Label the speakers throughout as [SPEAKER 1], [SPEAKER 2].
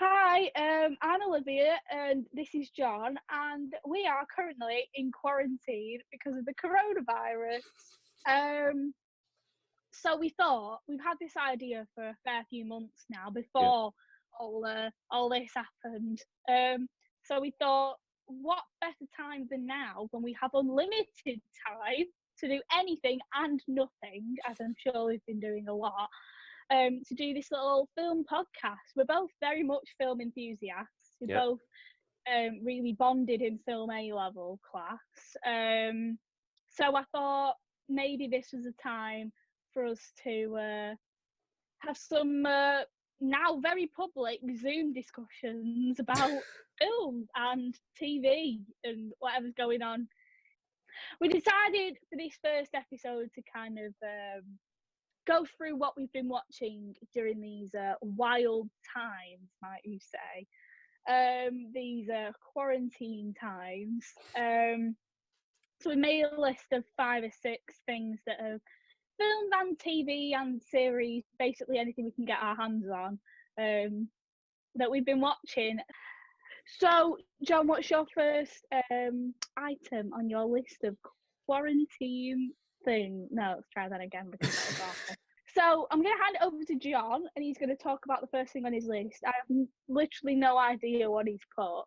[SPEAKER 1] Hi, I'm Olivia and this is John, and we are currently in quarantine because of the coronavirus. Um, so we thought we've had this idea for a fair few months now
[SPEAKER 2] Yeah.
[SPEAKER 1] before all this happened. So we thought, what better time than now when we have unlimited time to do anything and nothing, as I'm sure we've been doing a lot, to do this little film podcast. We're both very much film enthusiasts. We're
[SPEAKER 2] Yeah.
[SPEAKER 1] both really bonded in film A level class. So I thought maybe this was a time for us to have some now very public Zoom discussions about film and TV and whatever's going on. We decided for this first episode to kind of go through what we've been watching during these wild times, might you say, these quarantine times. So we made a list of 5 or 6 things that are filmed and TV and series, basically anything we can get our hands on, that we've been watching. So, John, what's your first item on your list of quarantine thing? No, let's try that again because that was awful. So I'm going to hand it over to John, and he's going to talk about the first thing on his list. I have literally no idea what he's put,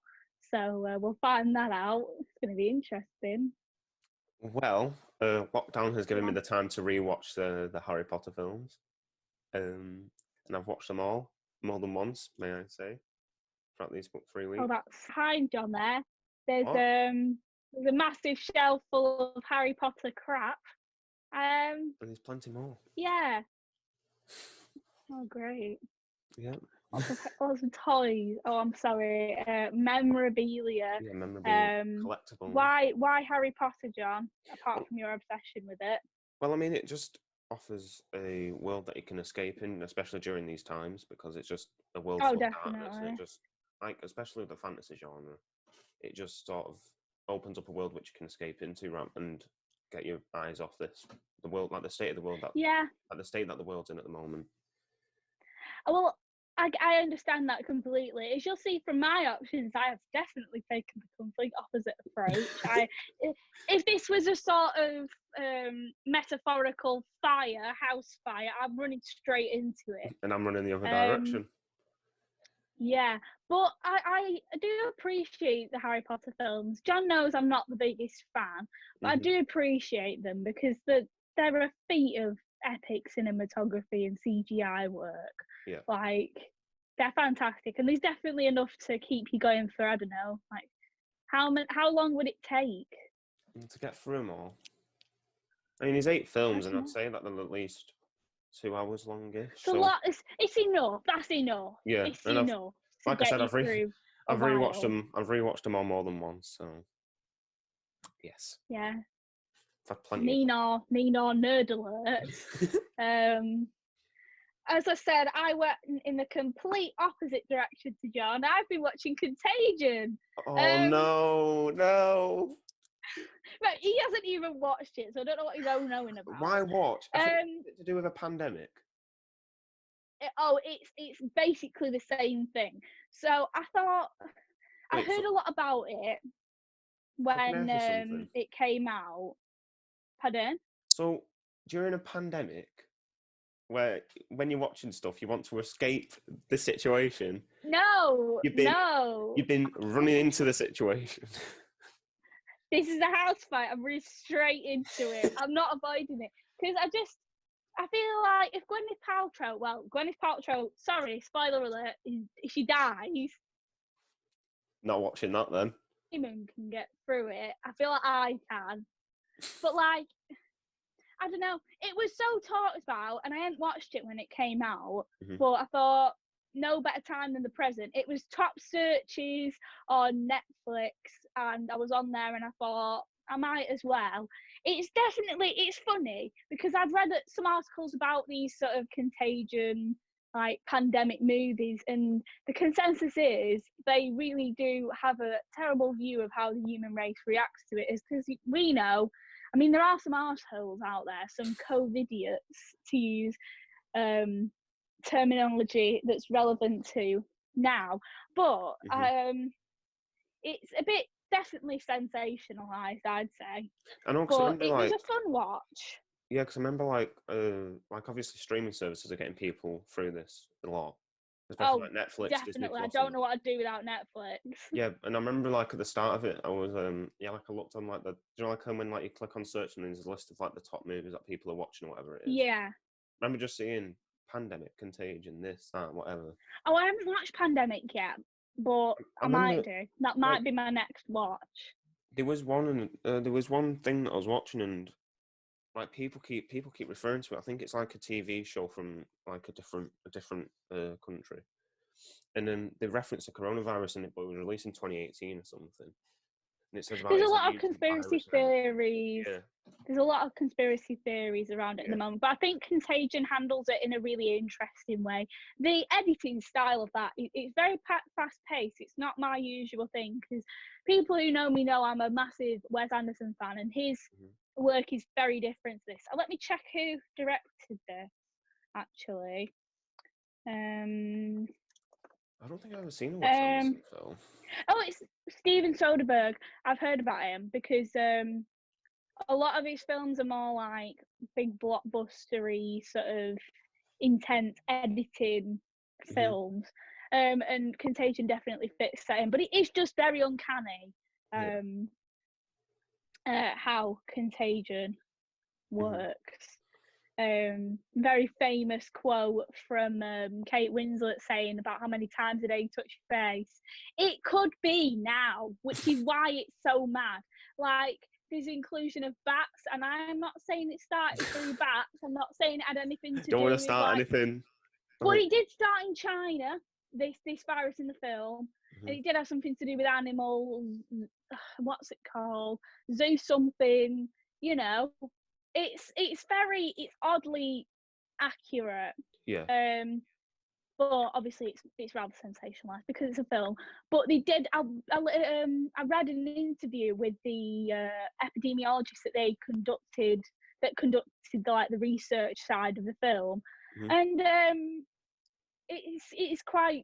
[SPEAKER 1] so we'll find that out. It's going to be interesting.
[SPEAKER 2] Well, lockdown has given me the time to rewatch the Harry Potter films, and I've watched them all more than once, may I say, throughout these 3 weeks.
[SPEAKER 1] Oh, that's behind John there. There's
[SPEAKER 2] What?
[SPEAKER 1] there's a massive shelf full of Harry Potter crap.
[SPEAKER 2] And there's plenty more.
[SPEAKER 1] Yeah. Oh, great.
[SPEAKER 2] Yeah.
[SPEAKER 1] Lots of toys. Oh, I'm sorry. Memorabilia.
[SPEAKER 2] Yeah, memorabilia, collectible.
[SPEAKER 1] Why Harry Potter, John? Apart from your obsession with it.
[SPEAKER 2] Well, I mean, it just offers a world that you can escape in, especially during these times, because it's just a world full of darkness, and it just, like, especially with the fantasy genre, it just sort of opens up a world which you can escape into and get your eyes off the world, like the state of the world like the state that the world's in at the moment.
[SPEAKER 1] Well, I understand that completely. As you'll see from my options, I have definitely taken the complete opposite approach. If this was a sort of metaphorical house fire, I'm running straight into it.
[SPEAKER 2] And I'm running the other direction.
[SPEAKER 1] Yeah, but I do appreciate the Harry Potter films. John knows I'm not the biggest fan, but I do appreciate them because they're a feat of epic cinematography and CGI work.
[SPEAKER 2] Yeah.
[SPEAKER 1] Like, they're fantastic, and there's definitely enough to keep you going for, I don't know, like, how long would it take?
[SPEAKER 2] To get through them all. I mean, there's 8 films, and I'd say that they're at least 2 hours longish.
[SPEAKER 1] It's enough. That's enough.
[SPEAKER 2] Yeah,
[SPEAKER 1] it's enough.
[SPEAKER 2] Like I said, I've rewatched them. I've rewatched them all more than once. So, yes.
[SPEAKER 1] Yeah.
[SPEAKER 2] I've had plenty.
[SPEAKER 1] Nino, nerd alert. As I said, I went in the complete opposite direction to John. I've been watching Contagion.
[SPEAKER 2] Oh, no.
[SPEAKER 1] But he hasn't even watched it, so I don't know what he's knowing about.
[SPEAKER 2] Why watch? I think it's to do with a pandemic.
[SPEAKER 1] It's basically the same thing. So I thought I heard a lot about it when it came out. Pardon?
[SPEAKER 2] So during a pandemic, when you're watching stuff, you want to escape the situation.
[SPEAKER 1] No,
[SPEAKER 2] you've been running into the situation.
[SPEAKER 1] This is a house fight. I'm running straight into it. I'm not avoiding it because I feel like if Gwyneth Paltrow, sorry, spoiler alert, if she dies,
[SPEAKER 2] not watching that then.
[SPEAKER 1] Women can get through it. I feel like I can, but like, I don't know. It was so talked about, and I hadn't watched it when it came out, but I thought no better time than the present. It was top searches on Netflix, and I was on there, and I thought I might as well. It's funny because I've read some articles about these sort of Contagion, like, pandemic movies, and the consensus is they really do have a terrible view of how the human race reacts to it. Is because we know, I mean, there are some arseholes out there, some COVIDiots, to use terminology that's relevant to now, but
[SPEAKER 2] Mm-hmm.
[SPEAKER 1] it's a bit definitely sensationalised, I'd say.
[SPEAKER 2] I know, because I
[SPEAKER 1] But
[SPEAKER 2] remember
[SPEAKER 1] it was
[SPEAKER 2] like,
[SPEAKER 1] a fun watch.
[SPEAKER 2] yeah, because I remember like obviously streaming services are getting people through this a lot, especially
[SPEAKER 1] Oh,
[SPEAKER 2] like Netflix, Disney
[SPEAKER 1] definitely. I
[SPEAKER 2] Plus,
[SPEAKER 1] don't
[SPEAKER 2] and
[SPEAKER 1] know what I'd do without Netflix.
[SPEAKER 2] yeah. And I remember like at the start of it, I was yeah, like I looked on like when like you click on search and there's a list of like the top movies that people are watching or whatever it is.
[SPEAKER 1] Yeah.
[SPEAKER 2] I remember just seeing Pandemic, Contagion, this, that, whatever.
[SPEAKER 1] Oh, I haven't watched Pandemic yet, but
[SPEAKER 2] I
[SPEAKER 1] I might
[SPEAKER 2] remember
[SPEAKER 1] do. That
[SPEAKER 2] like
[SPEAKER 1] might be my next watch.
[SPEAKER 2] there was one thing that I was watching and like people keep referring to it. I think it's like a TV show from like a different country, and then they reference the coronavirus in it, but it was released in 2018 or something. And it says about
[SPEAKER 1] There's a
[SPEAKER 2] it's a
[SPEAKER 1] lot of
[SPEAKER 2] mutant
[SPEAKER 1] conspiracy
[SPEAKER 2] virus and everything.
[SPEAKER 1] theories.
[SPEAKER 2] Yeah,
[SPEAKER 1] There's a lot of conspiracy theories around it at the
[SPEAKER 2] yeah,
[SPEAKER 1] moment, but I think Contagion handles it in a really interesting way. The editing style of that, it's very fast paced. It's not my usual thing, because people who know me know I'm a massive Wes Anderson fan, and his work is very different to this. Let me check who directed this, actually.
[SPEAKER 2] I don't think I've ever seen a Wes Anderson film.
[SPEAKER 1] Oh, it's Steven Soderbergh. I've heard about him because a lot of his films are more like big blockbustery, sort of intense editing films. And Contagion definitely fits that in, but it is just very uncanny
[SPEAKER 2] Yeah.
[SPEAKER 1] how Contagion
[SPEAKER 2] Mm-hmm.
[SPEAKER 1] works. Very famous quote from Kate Winslet saying about how many times a day you touch your face. It could be now, which is why it's so mad. Like, there's inclusion of bats, and I'm not saying it started through bats. I'm not saying it had anything to
[SPEAKER 2] Don't want
[SPEAKER 1] do
[SPEAKER 2] to
[SPEAKER 1] with
[SPEAKER 2] start
[SPEAKER 1] like,
[SPEAKER 2] anything.
[SPEAKER 1] but it did start in China. This virus in the film, and it did have something to do with animals. What's it called? Zoo something. You know, it's oddly accurate.
[SPEAKER 2] Yeah.
[SPEAKER 1] But obviously it's rather sensationalized because it's a film. But they did. I read an interview with the epidemiologist that conducted the research side of the film, and it's quite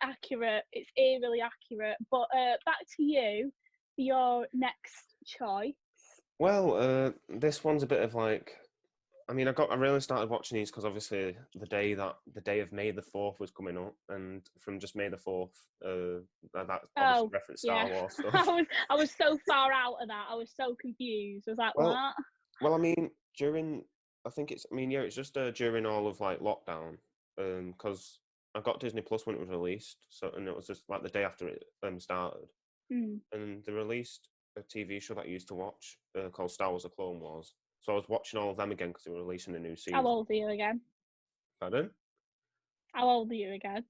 [SPEAKER 1] accurate. It's eerily accurate. But back to you for your next choice.
[SPEAKER 2] Well, this one's a bit of like, I mean, I really started watching these because obviously the day of May the 4th was coming up, and from just May the 4th, that obviously referenced Star Wars stuff.
[SPEAKER 1] I was so far out of that. I was so confused. I was like,
[SPEAKER 2] Well,
[SPEAKER 1] what?
[SPEAKER 2] well, I mean, it's just during all of like lockdown, because I got Disney Plus when it was released, so and it was just like the day after it started, and they released a TV show that I used to watch called Star Wars: The Clone Wars. So I was watching all of them again because they were releasing a new season.
[SPEAKER 1] How old are you again?
[SPEAKER 2] Pardon?
[SPEAKER 1] How old are you again?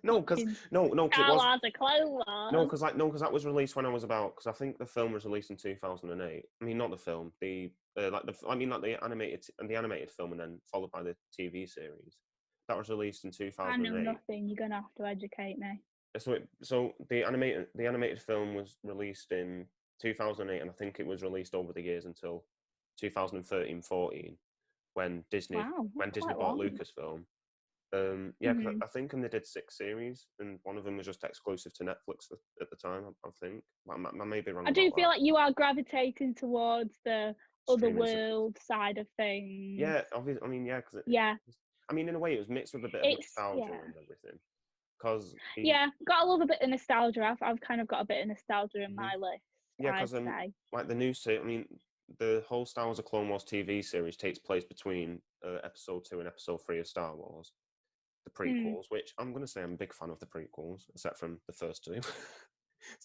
[SPEAKER 2] No, because it was
[SPEAKER 1] a Clone Wars.
[SPEAKER 2] because that was released when I was about, because I think the film was released in 2008. I mean, not the film, the the animated film, and then followed by the TV series that was released in
[SPEAKER 1] I know
[SPEAKER 2] 2008.
[SPEAKER 1] nothing. You're gonna have to educate me.
[SPEAKER 2] So the animated film was released in 2008, and I think it was released over the years until 2013-14 when Disney
[SPEAKER 1] Wow, that's
[SPEAKER 2] Disney
[SPEAKER 1] quite
[SPEAKER 2] bought
[SPEAKER 1] long.
[SPEAKER 2] Lucasfilm. Yeah, cause I think they did 6 series, and one of them was just exclusive to Netflix at the time. I think I may be wrong.
[SPEAKER 1] I do feel like you are gravitating towards the other
[SPEAKER 2] Streaming
[SPEAKER 1] world side of things.
[SPEAKER 2] Yeah, obviously. I mean, yeah, because I mean, in a way, it was mixed with a bit of nostalgia and everything. Because
[SPEAKER 1] got a little bit of nostalgia. I've kind of got a bit of nostalgia in my list.
[SPEAKER 2] Yeah, because like the new I mean, the whole Star Wars: The Clone Wars TV series takes place between Episode 2 and Episode 3 of Star Wars, the prequels. Which I'm gonna say I'm a big fan of the prequels, except from the first 2. So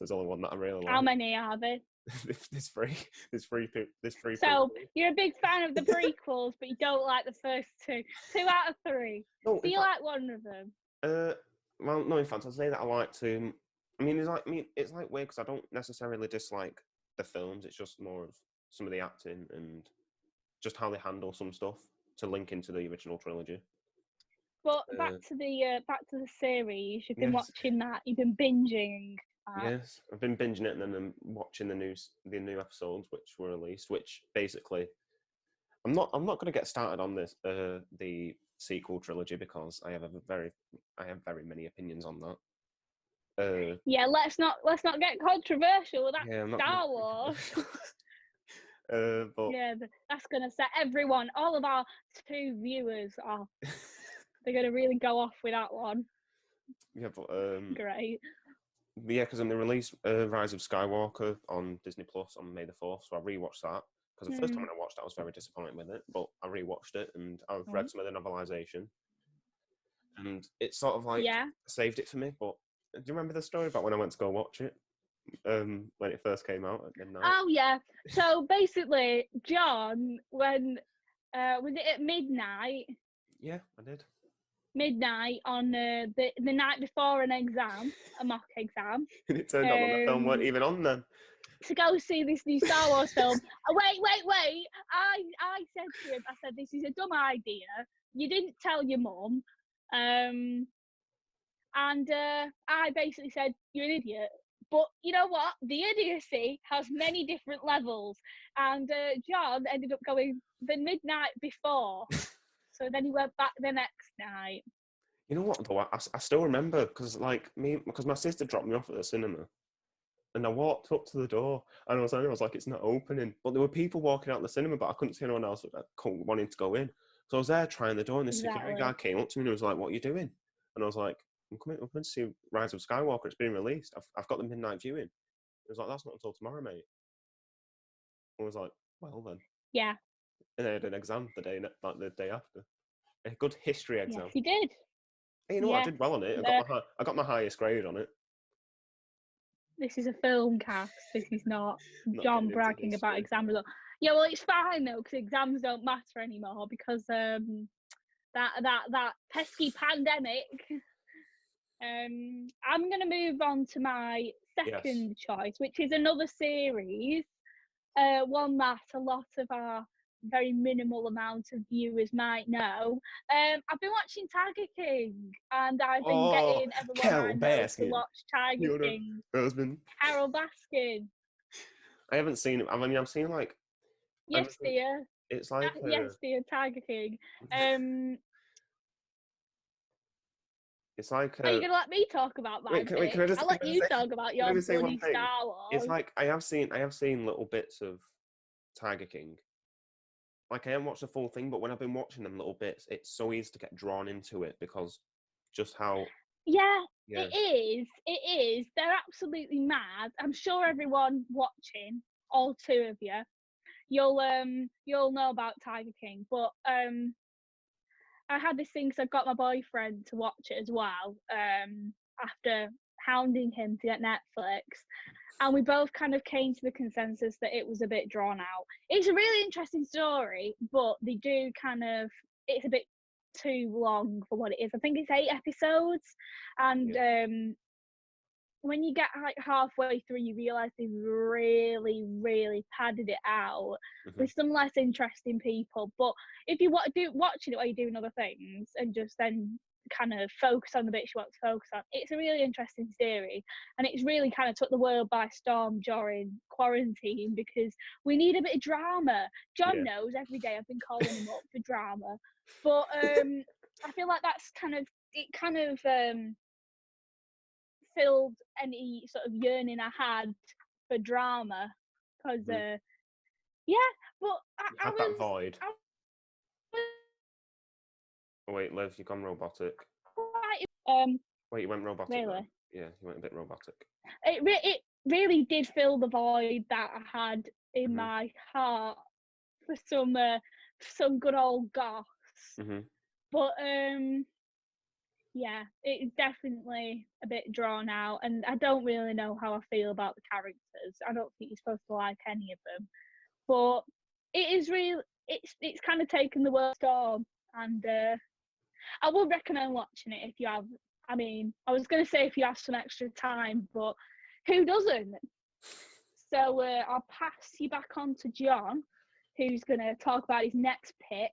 [SPEAKER 2] there's only one that I really like.
[SPEAKER 1] How many are there?
[SPEAKER 2] There's 3. There's 3.
[SPEAKER 1] So
[SPEAKER 2] prequels.
[SPEAKER 1] you're a big fan of the prequels, but you don't like the first 2. 2 out of 3.
[SPEAKER 2] No,
[SPEAKER 1] do you like one of them?
[SPEAKER 2] Well, no. In fact, I'd say that I like to. I mean, it's like weird because I don't necessarily dislike the films. It's just more of some of the acting and just how they handle some stuff to link into the original trilogy.
[SPEAKER 1] But back to the series. You've been watching that. You've been binging that.
[SPEAKER 2] Yes, I've been binging it and then I'm watching the new episodes which were released. Which basically, I'm not going to get started on this the sequel trilogy because I have very many opinions on that.
[SPEAKER 1] Yeah, let's not get controversial with that.
[SPEAKER 2] Yeah, I'm not
[SPEAKER 1] Star Wars.
[SPEAKER 2] But
[SPEAKER 1] yeah, that's gonna set everyone, all of our 2 viewers off. They're gonna really go off with that one.
[SPEAKER 2] Yeah, but
[SPEAKER 1] great.
[SPEAKER 2] Yeah, because then they released Rise of Skywalker on Disney Plus on May the 4th, so I rewatched that. Because the first time when I watched it, I was very disappointed with it, but I rewatched it and I've read some of the novelisation, and it sort of like saved it for me. But do you remember the story about when I went to go watch it? When it first came out at midnight?
[SPEAKER 1] Oh yeah. So basically, John, when was it at midnight?
[SPEAKER 2] Yeah, I did.
[SPEAKER 1] Midnight on the night before an exam, a mock exam.
[SPEAKER 2] And it turned out that the film weren't even on then.
[SPEAKER 1] To go see this new Star Wars film. Wait. I said to him, I said, this is a dumb idea. You didn't tell your mum. And I basically said, you're an idiot. But you know what? The idiocy has many different levels. And John ended up going the midnight before. So then he went back the next night.
[SPEAKER 2] You know what, though? I still remember, because my sister dropped me off at the cinema. And I walked up to the door, and I was like, it's not opening. But there were people walking out the cinema, but I couldn't see anyone else wanting to go in. So I was there trying the door, and the security guard came up to me and was like, "What are you doing?" And I was like, I'm coming to see Rise of Skywalker. It's been released. I've got the midnight viewing. He was like, "That's not until tomorrow, mate." I was like, "Well then."
[SPEAKER 1] Yeah.
[SPEAKER 2] And I had an exam the day after. A good history exam.
[SPEAKER 1] Yes, you did.
[SPEAKER 2] Hey, you know what? I did well on it. I got my highest grade on it.
[SPEAKER 1] This is a film cast. This is not John bragging about exam results. Yeah, well, it's fine though, because exams don't matter anymore because that pesky pandemic. I'm gonna move on to my second choice, which is another series, one that a lot of our very minimal amount of viewers might know. I've been watching Tiger King, and I've been getting everyone I know to watch Tiger King.
[SPEAKER 2] Husband.
[SPEAKER 1] Carol Baskin.
[SPEAKER 2] I haven't seen it. I mean, I've seen like.
[SPEAKER 1] Yes, dear.
[SPEAKER 2] It's like
[SPEAKER 1] yes, dear. Tiger King.
[SPEAKER 2] It's like.
[SPEAKER 1] Are you gonna let me talk about my? I'll let you talk about your bloody Star Wars.
[SPEAKER 2] It's like I have seen little bits of Tiger King. Like I haven't watched the full thing, but when I've been watching them little bits, it's so easy to get drawn into it because just how.
[SPEAKER 1] Yeah, it is. It is. They're absolutely mad. I'm sure everyone watching, all 2 of you, you'll know about Tiger King. But I had this thing, so I got my boyfriend to watch it as well. After hounding him to get Netflix, and we both kind of came to the consensus that it was a bit drawn out. It's a really interesting story, but they do it's a bit too long for what it is. I think it's 8 episodes, and when you get like halfway through, you realise they've really padded it out with some less interesting people. But if you watching it while you're doing other things and just then kind of focus on the bits you want to focus on, it's a really interesting series, and it's really kind of took the world by storm during quarantine because we need a bit of drama. John knows every day I've been calling him up for drama, but I feel like that's kind of filled any sort of yearning I had for drama because but I
[SPEAKER 2] had
[SPEAKER 1] was
[SPEAKER 2] that void. Oh, wait, Liv, you've gone robotic. Wait, you went robotic.
[SPEAKER 1] Really?
[SPEAKER 2] Then. Yeah, you went a bit robotic.
[SPEAKER 1] It really did fill the void that I had in my heart for some good old goths. But yeah, it's definitely a bit drawn out, and I don't really know how I feel about the characters. I don't think you're supposed to like any of them, but it is real. It's kind of taken the world storm, and I would recommend watching it if you have. I mean, I was going to say if you have some extra time, but who doesn't? So I'll pass you back on to John, who's going to talk about his next pick.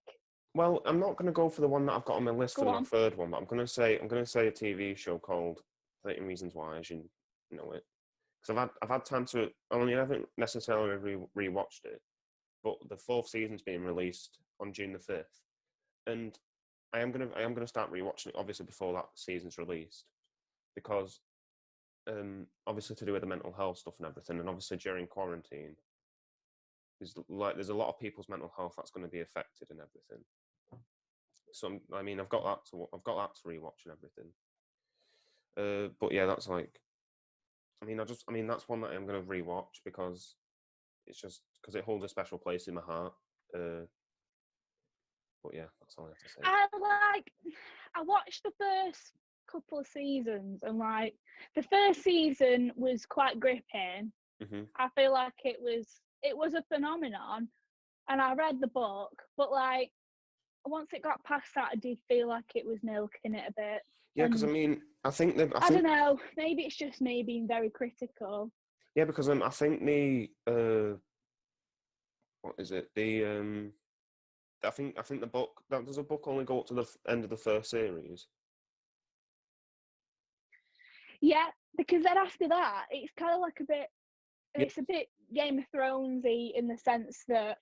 [SPEAKER 2] Well, I'm not going to go for the one that I've got on my list for my third one, but I'm going to say a TV show called 13 Reasons Why, as you know it. Because I've had time to. I haven't necessarily rewatched it, but the 4th season's being released on June the 5th, and I am gonna start rewatching it obviously before that season's released, because obviously to do with the mental health stuff and everything, and obviously during quarantine, there's a lot of people's mental health that's going to be affected and everything. So I've got that to rewatch and everything. But yeah, that's like, that's one that I'm going to rewatch because it's just because it holds a special place in my heart. But yeah, that's all I have to say.
[SPEAKER 1] I watched the first couple of seasons, and like the first season was quite gripping.
[SPEAKER 2] Mm-hmm.
[SPEAKER 1] I feel like it was a phenomenon, and I read the book, but like once it got past that, I did feel like it was milking it a bit.
[SPEAKER 2] Yeah, because I
[SPEAKER 1] don't know. Maybe it's just me being very critical.
[SPEAKER 2] Yeah, because I think what is it? I think the book, does a book only go up to the end of the first series?
[SPEAKER 1] Yeah, because then after that, it's kind of like it's a bit Game of Thronesy in the sense that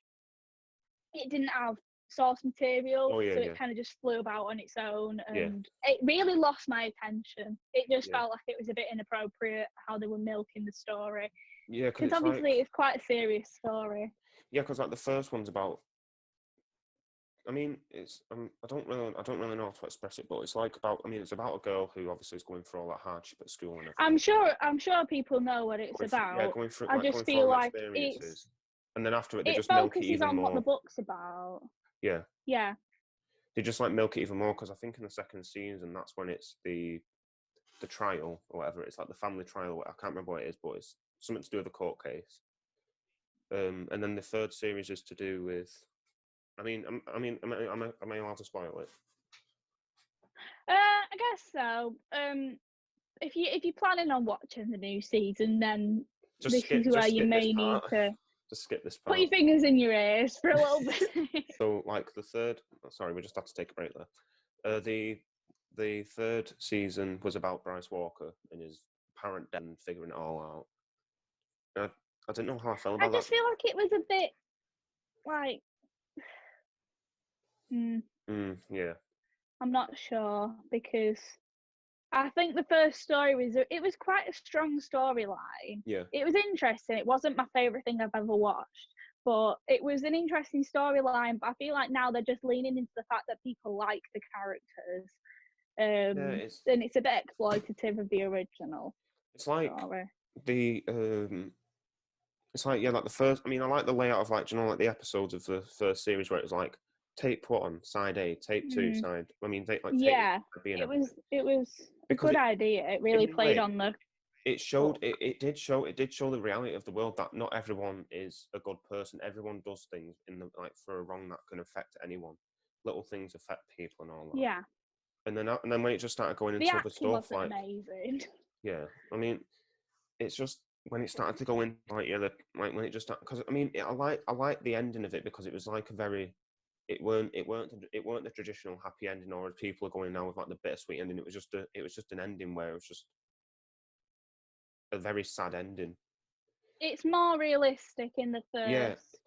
[SPEAKER 1] it didn't have source material, so it kind of just flew about on its own, and it really lost my attention. It just felt like it was a bit inappropriate how they were milking the story.
[SPEAKER 2] Yeah,
[SPEAKER 1] because obviously it's quite a serious story.
[SPEAKER 2] Yeah, because like the first one's about. It's I don't really know how to express it, but it's like about. It's about a girl who obviously is going through all that hardship at school and everything.
[SPEAKER 1] I'm sure people know what it's about.
[SPEAKER 2] Going through.
[SPEAKER 1] I just feel like
[SPEAKER 2] experiences, and then after they
[SPEAKER 1] it
[SPEAKER 2] just milk it
[SPEAKER 1] focuses
[SPEAKER 2] even
[SPEAKER 1] on
[SPEAKER 2] more.
[SPEAKER 1] what the book's about.
[SPEAKER 2] Yeah.
[SPEAKER 1] Yeah.
[SPEAKER 2] They just like milk it even more because I think in the second season that's when it's the trial or whatever. It's like the family trial. I can't remember what it is, but it's something to do with a court case. And then the third series is to do with. Am I allowed to spoil it?
[SPEAKER 1] I guess so. If you're planning on watching the new season, then this is where you may need to
[SPEAKER 2] just skip this part.
[SPEAKER 1] Put your fingers in your ears for a little bit.
[SPEAKER 2] So, like the third. Sorry, we just had to take a break there. The third season was about Bryce Walker and his apparent death and figuring it all out. I didn't know how I felt about that.
[SPEAKER 1] I just feel like it was a bit like.
[SPEAKER 2] Yeah.
[SPEAKER 1] I'm not sure because I think the first story was quite a strong storyline.
[SPEAKER 2] Yeah.
[SPEAKER 1] It was interesting. It wasn't my favourite thing I've ever watched, but it was an interesting storyline. But I feel like now they're just leaning into the fact that people like the characters. And it's a bit exploitative of the original.
[SPEAKER 2] It's like it's like like the first. I like the layout of like the episodes of the first series where it was like tape 1, side A, tape 2, side.
[SPEAKER 1] It was a good idea. It really played on the.
[SPEAKER 2] It did show the reality of the world that not everyone is a good person. Everyone does things for a wrong that can affect anyone. Little things affect people and all that.
[SPEAKER 1] Yeah.
[SPEAKER 2] And then when it just started going into other stuff, like
[SPEAKER 1] amazing.
[SPEAKER 2] Yeah, it's just when it started to go in when it just started, because I like the ending of it because it was like a very. It weren't the traditional happy ending, or as people are going now with like the bittersweet ending. It was just an ending where it was just a very sad ending.
[SPEAKER 1] It's more realistic in the first.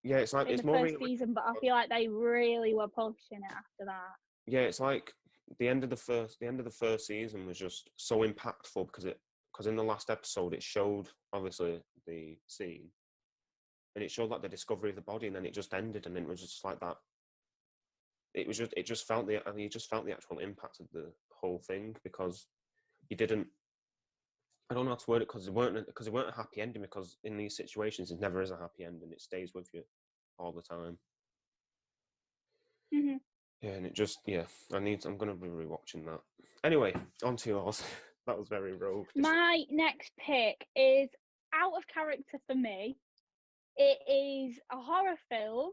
[SPEAKER 2] Yeah, it's like it's
[SPEAKER 1] the
[SPEAKER 2] more
[SPEAKER 1] first season, but I feel like they really were pushing it after that.
[SPEAKER 2] Yeah, it's like the end of the first season was just so impactful because in the last episode it showed obviously the scene, and it showed like the discovery of the body, and then it just ended, and then it was just like that. You just felt the actual impact of the whole thing because you didn't. I don't know how to word it because it weren't a happy ending, because in these situations it never is a happy ending. It stays with you all the time.
[SPEAKER 1] Mm-hmm.
[SPEAKER 2] Yeah, and it just I'm going to be rewatching that. Anyway, on to yours. That was very rogue.
[SPEAKER 1] My next pick is out of character for me. It is a horror film.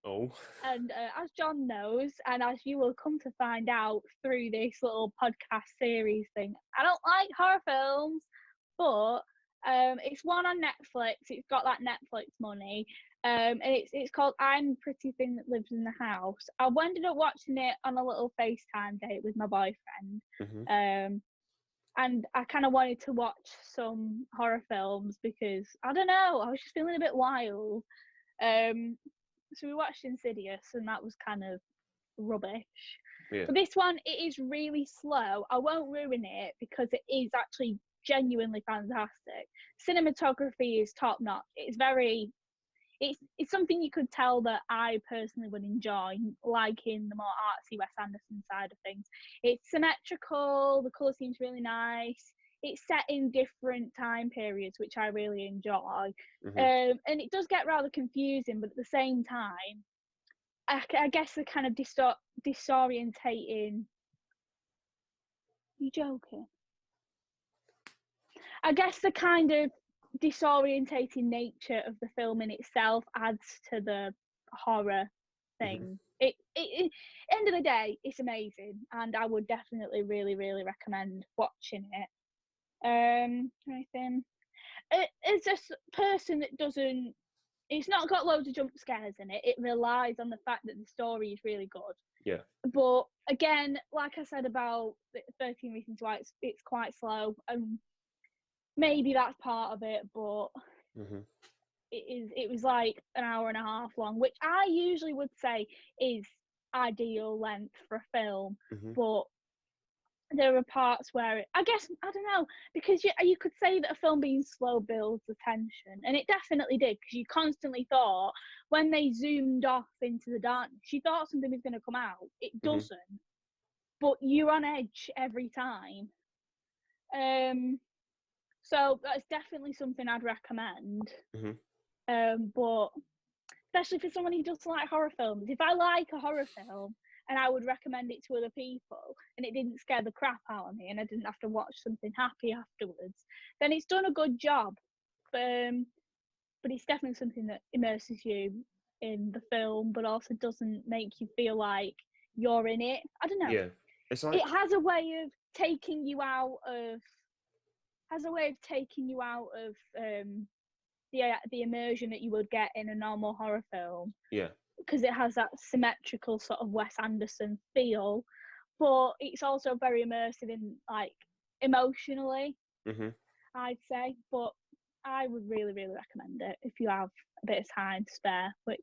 [SPEAKER 2] Oh.
[SPEAKER 1] And as John knows, and as you will come to find out through this little podcast series thing, I don't like horror films, but it's one on Netflix. It's got that Netflix money. And it's called I'm the Pretty Thing That Lives in the House. I ended up watching it on a little FaceTime date with my boyfriend.
[SPEAKER 2] Mm-hmm.
[SPEAKER 1] And I kind of wanted to watch some horror films because, I don't know, I was just feeling a bit wild. So we watched Insidious, and that was kind of rubbish.
[SPEAKER 2] Yeah.
[SPEAKER 1] But this one, it is really slow. I won't ruin it because it is actually genuinely fantastic. Cinematography is top notch. It's something you could tell that I personally would enjoy, liking the more artsy Wes Anderson side of things. It's symmetrical, the colour seems really nice. It's set in different time periods, which I really enjoy. And it does get rather confusing, but at the same time, I guess the kind of disorientating. You joking? I guess the kind of disorientating nature of the film in itself adds to the horror thing. End of the day, it's amazing, and I would definitely really, really recommend watching it. Anything? It's a person that doesn't. It's not got loads of jump scares in it. It relies on the fact that the story is really good.
[SPEAKER 2] Yeah.
[SPEAKER 1] But again, like I said about 13 Reasons Why, it's quite slow. Maybe that's part of it, but it was like an hour and a half long, which I usually would say is ideal length for a film. But there are parts where I don't know, because you could say that a film being slow builds the tension, and it definitely did, because you constantly thought, when they zoomed off into the darkness, you thought something was going to come out. It doesn't, but you're on edge every time. So that's definitely something I'd recommend. But especially for someone who doesn't like horror films, if I like a horror film and I would recommend it to other people and it didn't scare the crap out of me and I didn't have to watch something happy afterwards, then it's done a good job. But it's definitely something that immerses you in the film, but also doesn't make you feel like you're in it. I don't know.
[SPEAKER 2] Yeah. It's like,
[SPEAKER 1] it has a way of taking you out of the immersion that you would get in a normal horror film.
[SPEAKER 2] Yeah.
[SPEAKER 1] Because it has that symmetrical sort of Wes Anderson feel, but it's also very immersive in, like, emotionally, I'd say. But I would really, really recommend it if you have a bit of time to spare, which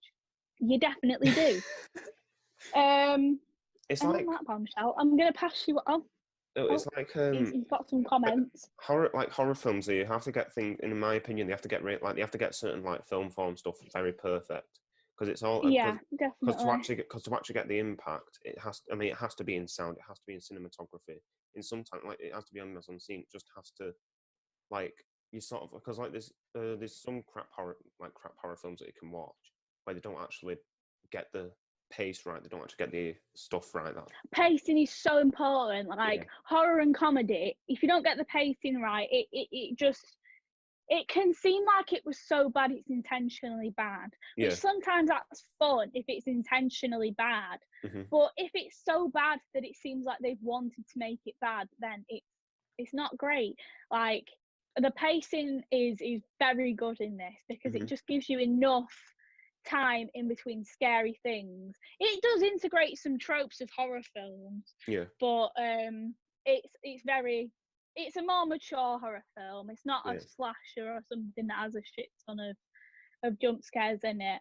[SPEAKER 1] you definitely do.
[SPEAKER 2] It's
[SPEAKER 1] and
[SPEAKER 2] like
[SPEAKER 1] on that bombshell, I'm going to pass you on.
[SPEAKER 2] It's like
[SPEAKER 1] You've got some comments.
[SPEAKER 2] Horror films. You have to get things. In my opinion, they have to get you have to get certain like film form stuff very perfect, because it's all
[SPEAKER 1] Definitely.
[SPEAKER 2] Because to actually get the impact, it has. I mean, it has to be in sound. It has to be in cinematography. In some time, like it has to be on scene. It just has to, like, you sort of, because like there's some crap horror films that you can watch where they don't actually get the pace right. They don't actually get the stuff right. That
[SPEAKER 1] pacing is so important. Like horror and comedy, if you don't get the pacing right, it can seem like it was so bad it's intentionally bad. Which sometimes that's fun if it's intentionally bad. But if it's so bad that it seems like they've wanted to make it bad, then it's not great. Like, the pacing is very good in this, because it just gives you enough time in between scary things. It does integrate some tropes of horror films, but it's a more mature horror film. It's not a slasher or something that has a shit ton of jump scares in it.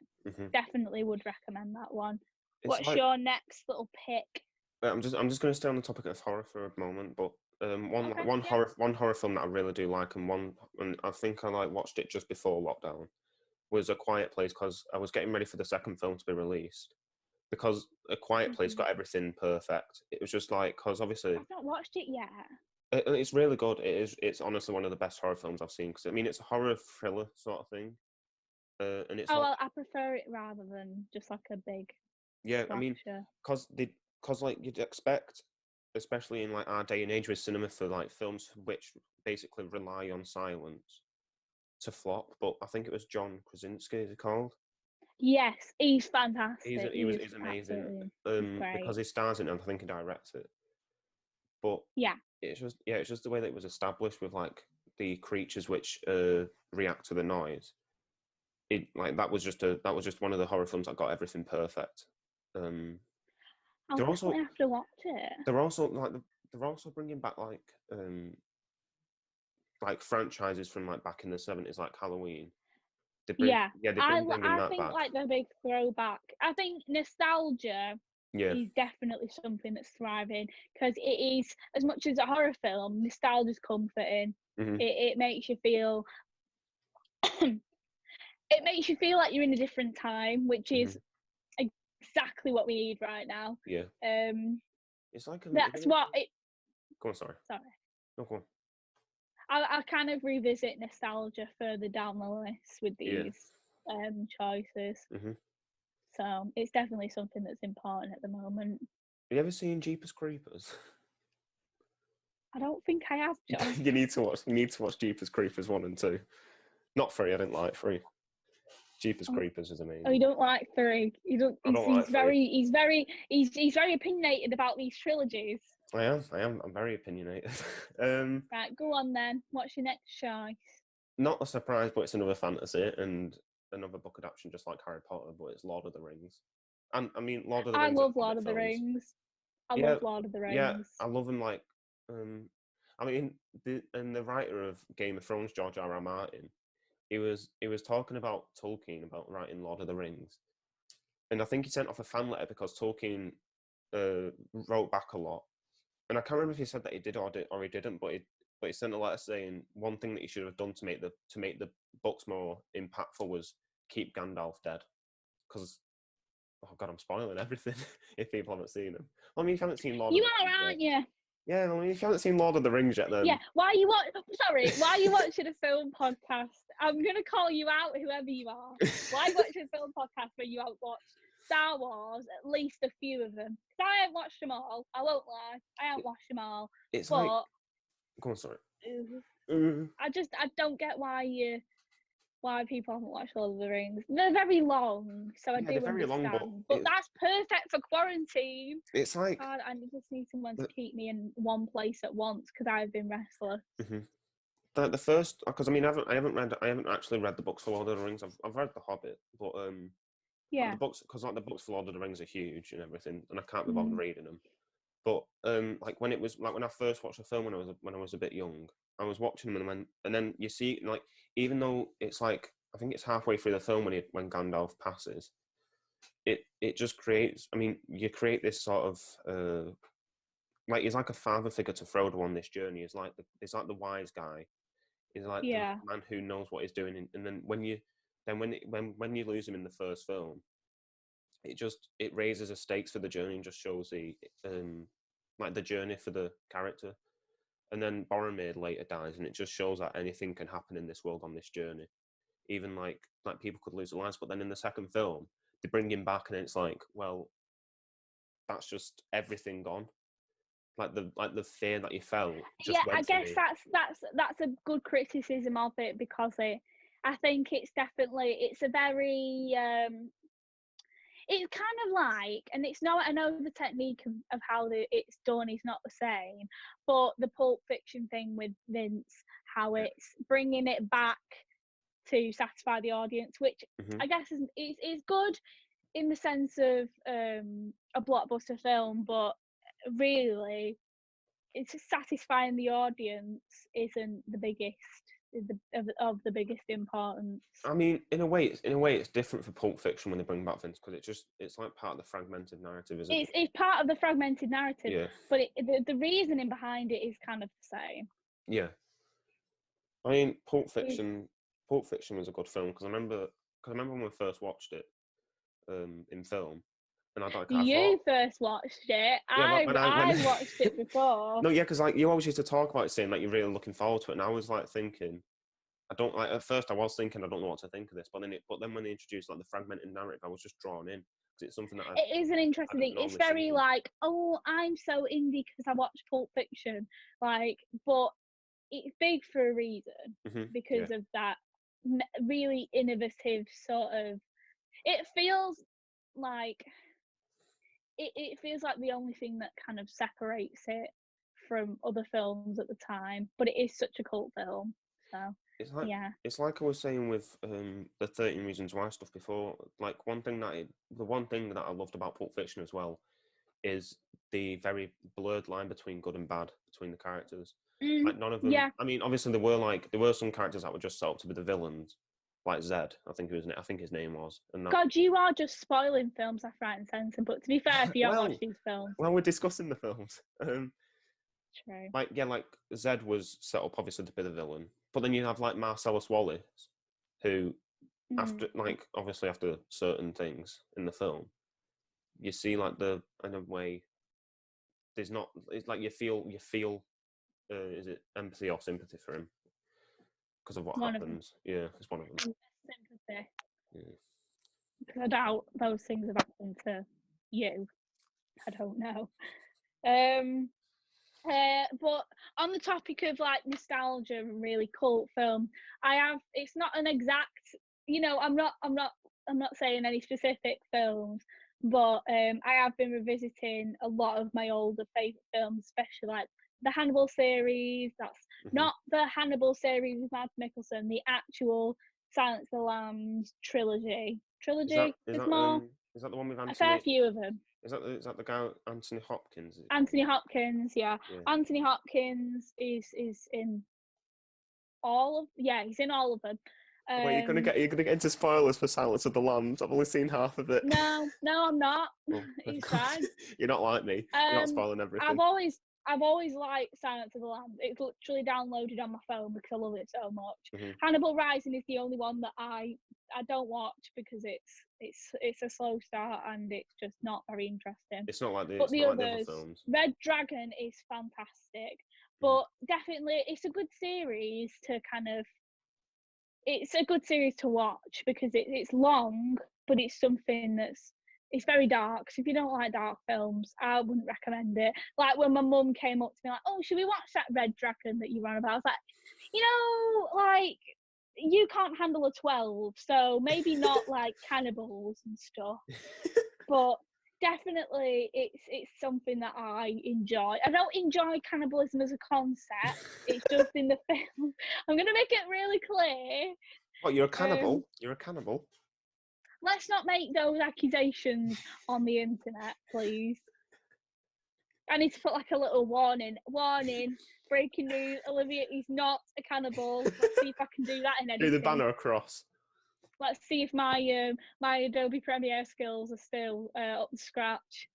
[SPEAKER 1] Definitely would recommend that one. What's your next little pick?
[SPEAKER 2] I'm just going to stay on the topic of horror for a moment, but one horror film that I really do like, and I think I watched it just before lockdown, was A Quiet Place, because I was getting ready for the second film to be released. Because A Quiet Place got everything perfect. It was just like, because obviously
[SPEAKER 1] I've not watched it yet.
[SPEAKER 2] It's really good. It's honestly one of the best horror films I've seen, because I mean it's a horror thriller sort of thing, and it's
[SPEAKER 1] well, I prefer it rather than just like a big slasher.
[SPEAKER 2] I mean, because like you'd expect, especially in like our day and age with cinema, for like films which basically rely on silence to flop. But I think it was John Krasinski, is it called?
[SPEAKER 1] Yes, he's fantastic.
[SPEAKER 2] He's amazing. Because he stars in it, and I think he directs it. But it's just the way that it was established with like the creatures which react to the noise. That was just one of the horror films that got everything perfect.
[SPEAKER 1] I'll definitely have to watch it.
[SPEAKER 2] They're also bringing back like franchises from like back in the 70s, like Halloween.
[SPEAKER 1] I think like the big throwback. I think nostalgia is definitely something that's thriving, because it is, as much as a horror film, nostalgia's comforting. It makes you feel it makes you feel like you're in a different time, which is exactly what we need right now.
[SPEAKER 2] Yeah. It's like
[SPEAKER 1] that's what it.
[SPEAKER 2] Go on, sorry. No, go on.
[SPEAKER 1] I'll kind of revisit nostalgia further down the list with these choices. So it's definitely something that's important at the moment.
[SPEAKER 2] Have you ever seen Jeepers Creepers?
[SPEAKER 1] I don't think I have, John.
[SPEAKER 2] You need to watch Jeepers Creepers 1 and 2. Not 3. I didn't like 3. Jeepers Creepers is amazing.
[SPEAKER 1] Oh, you don't like 3? You don't. He's very opinionated about these trilogies.
[SPEAKER 2] I am. I'm very opinionated.
[SPEAKER 1] Right, go on then. What's your next choice?
[SPEAKER 2] Not a surprise, but it's another fantasy and another book adaptation, just like Harry Potter, but it's Lord of the Rings. And I mean, Lord of the Rings.
[SPEAKER 1] I love Lord of the Rings. I love Lord of the Rings.
[SPEAKER 2] Yeah, I love them. Like, I mean, the writer of Game of Thrones, George R.R. Martin, he was talking about Tolkien about writing Lord of the Rings, and I think he sent off a fan letter because Tolkien wrote back a lot, and I can't remember if he said that he did or he didn't, but he sent a letter saying one thing that he should have done to make the books more impactful was keep Gandalf dead, because oh god, I'm spoiling everything if people haven't seen them. I mean, if you haven't seen Lord of the Rings,
[SPEAKER 1] aren't you?
[SPEAKER 2] Yeah, I mean, if you haven't seen Lord of the Rings yet, then
[SPEAKER 1] yeah. Why are you watching a film podcast? I'm gonna call you out, whoever you are. Why watch a film podcast when you haven't watched Star Wars, at least a few of them? Because I haven't watched them all. I won't lie, I haven't watched them all.
[SPEAKER 2] It's
[SPEAKER 1] but
[SPEAKER 2] like, go on, sorry.
[SPEAKER 1] I don't get why people haven't watched Lord of the Rings. They're very long, so I do understand. Long, but that's perfect for quarantine.
[SPEAKER 2] It's like
[SPEAKER 1] God, I just need someone to keep me in one place at once because I've been restless.
[SPEAKER 2] The first, because I mean, I haven't actually read the books for Lord of the Rings. I've read The Hobbit, but
[SPEAKER 1] yeah,
[SPEAKER 2] the books, because like the books for Lord of the Rings are huge and everything, and I can't be bothered reading them. But like when I first watched the film when I was a bit young, I was watching them and then you see, like, even though it's like, I think it's halfway through the film when Gandalf passes, it just creates, I mean, you create this sort of like, he's like a father figure to Frodo on this journey. He's like the wise guy. He's like the man who knows what he's doing. And then when you lose him in the first film, it raises the stakes for the journey and just shows the like the journey for the character. And then Boromir later dies, and it just shows that anything can happen in this world on this journey. Even like people could lose their lives. But then in the second film, they bring him back, and it's like, well, that's just everything gone. Like the fear that you felt.
[SPEAKER 1] I guess that's a good criticism of it, because I think it's a very it's kind of like, and it's not, I know the technique of how it's done is not the same, but the Pulp Fiction thing with Vince, how it's bringing it back to satisfy the audience, which I guess is good in the sense of a blockbuster film, but really, it's satisfying the audience isn't the biggest of the biggest importance.
[SPEAKER 2] I mean, in a way, it's different for Pulp Fiction when they bring back Vince, because it's like part of the fragmented narrative, isn't it?
[SPEAKER 1] It's part of the fragmented narrative, but the reasoning behind it is kind of the same.
[SPEAKER 2] Yeah, I mean, Pulp Fiction was a good film, because I remember when we first watched it in film. You
[SPEAKER 1] first watched it. I watched it before.
[SPEAKER 2] No, yeah, because like you always used to talk about it, saying like you're really looking forward to it, and I was like thinking, at first I was thinking I don't know what to think of this, but then when they introduced like the fragmented narrative, I was just drawn in, because it's something that
[SPEAKER 1] it is an interesting thing. It's very like, oh, I'm so indie because I watched Pulp Fiction, like, but it's big for a reason, because of that really innovative sort of. It feels like. It feels like the only thing that kind of separates it from other films at the time, but it is such a cult film. So
[SPEAKER 2] it's like I was saying with the 13 Reasons Why stuff before. Like the one thing that I loved about Pulp Fiction as well is the very blurred line between good and bad between the characters. Like none of them. I mean, obviously there were some characters that were just set up to be the villains, like Zed. I think his name was. And that...
[SPEAKER 1] God, you are just spoiling films left, right, and centre. But to be fair, if you don't
[SPEAKER 2] well,
[SPEAKER 1] watch these films,
[SPEAKER 2] well, we're discussing the films.
[SPEAKER 1] True.
[SPEAKER 2] Like Zed was set up obviously to be the villain, but then you have like Marcellus Wallace, who after certain things in the film, you see like in a way, there's not. It's like you feel. Is it empathy or sympathy for him because of what happens? Yeah, it's one of them.
[SPEAKER 1] Sympathy.
[SPEAKER 2] Yeah.
[SPEAKER 1] Because I doubt those things have happened to you. I don't know. But on the topic of like nostalgia and really cult film, it's not an exact, I'm not saying any specific films, but I have been revisiting a lot of my older favourite films, especially like the Hannibal series. That's not the Hannibal series with Mads Mikkelsen, the actual Silence of the Lambs trilogy.
[SPEAKER 2] Is that the one with Anthony?
[SPEAKER 1] A fair few of them.
[SPEAKER 2] Is that the guy Anthony Hopkins?
[SPEAKER 1] Anthony Hopkins, yeah. Anthony Hopkins is in he's in all of them.
[SPEAKER 2] Well, you're gonna get into spoilers for Silence of the Lambs. I've only seen half of it.
[SPEAKER 1] No, I'm not.
[SPEAKER 2] Oh,
[SPEAKER 1] He's fine.
[SPEAKER 2] You're not like me. You're not spoiling everything.
[SPEAKER 1] I've always liked Silence of the Lambs. It's literally downloaded on my phone because I love it so much. Hannibal Rising is the only one that I don't watch because it's a slow start and it's just not very interesting.
[SPEAKER 2] It's not like the
[SPEAKER 1] other
[SPEAKER 2] films.
[SPEAKER 1] Red Dragon is fantastic, but definitely it's a good series to it's a good series to watch because it's long, but it's something it's very dark. So if you don't like dark films, I wouldn't recommend it. Like when my mum came up to me like, "Oh, should we watch that Red Dragon that you ran about?" I was like, like you can't handle a 12, so maybe not like cannibals and stuff. But definitely it's something that I enjoy. I don't enjoy cannibalism as a concept. It's just in the film. I'm gonna make it really clear.
[SPEAKER 2] What, you're a cannibal? You're a cannibal?
[SPEAKER 1] Let's not make those accusations on the internet, please. I need to put like a little warning, breaking news, Olivia is not a cannibal. Let's see if I can do that in editing.
[SPEAKER 2] Do the banner across.
[SPEAKER 1] Let's see if my my Adobe Premiere skills are still up to scratch.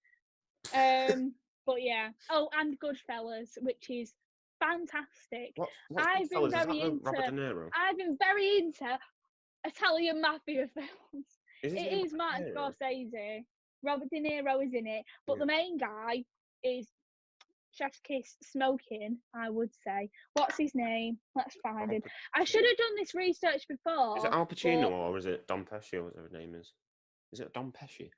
[SPEAKER 1] But yeah. Oh, and Goodfellas, which is fantastic.
[SPEAKER 2] I've been
[SPEAKER 1] very into Italian mafia films. It is Martin Scorsese. Robert De Niro is in it, but the main guy is chef's kiss smoking, I would say. What's his name? Let's find him. I should have done this research before.
[SPEAKER 2] Is it Al Pacino or is it Don Pesci or whatever his name is? Is it Don Pesci?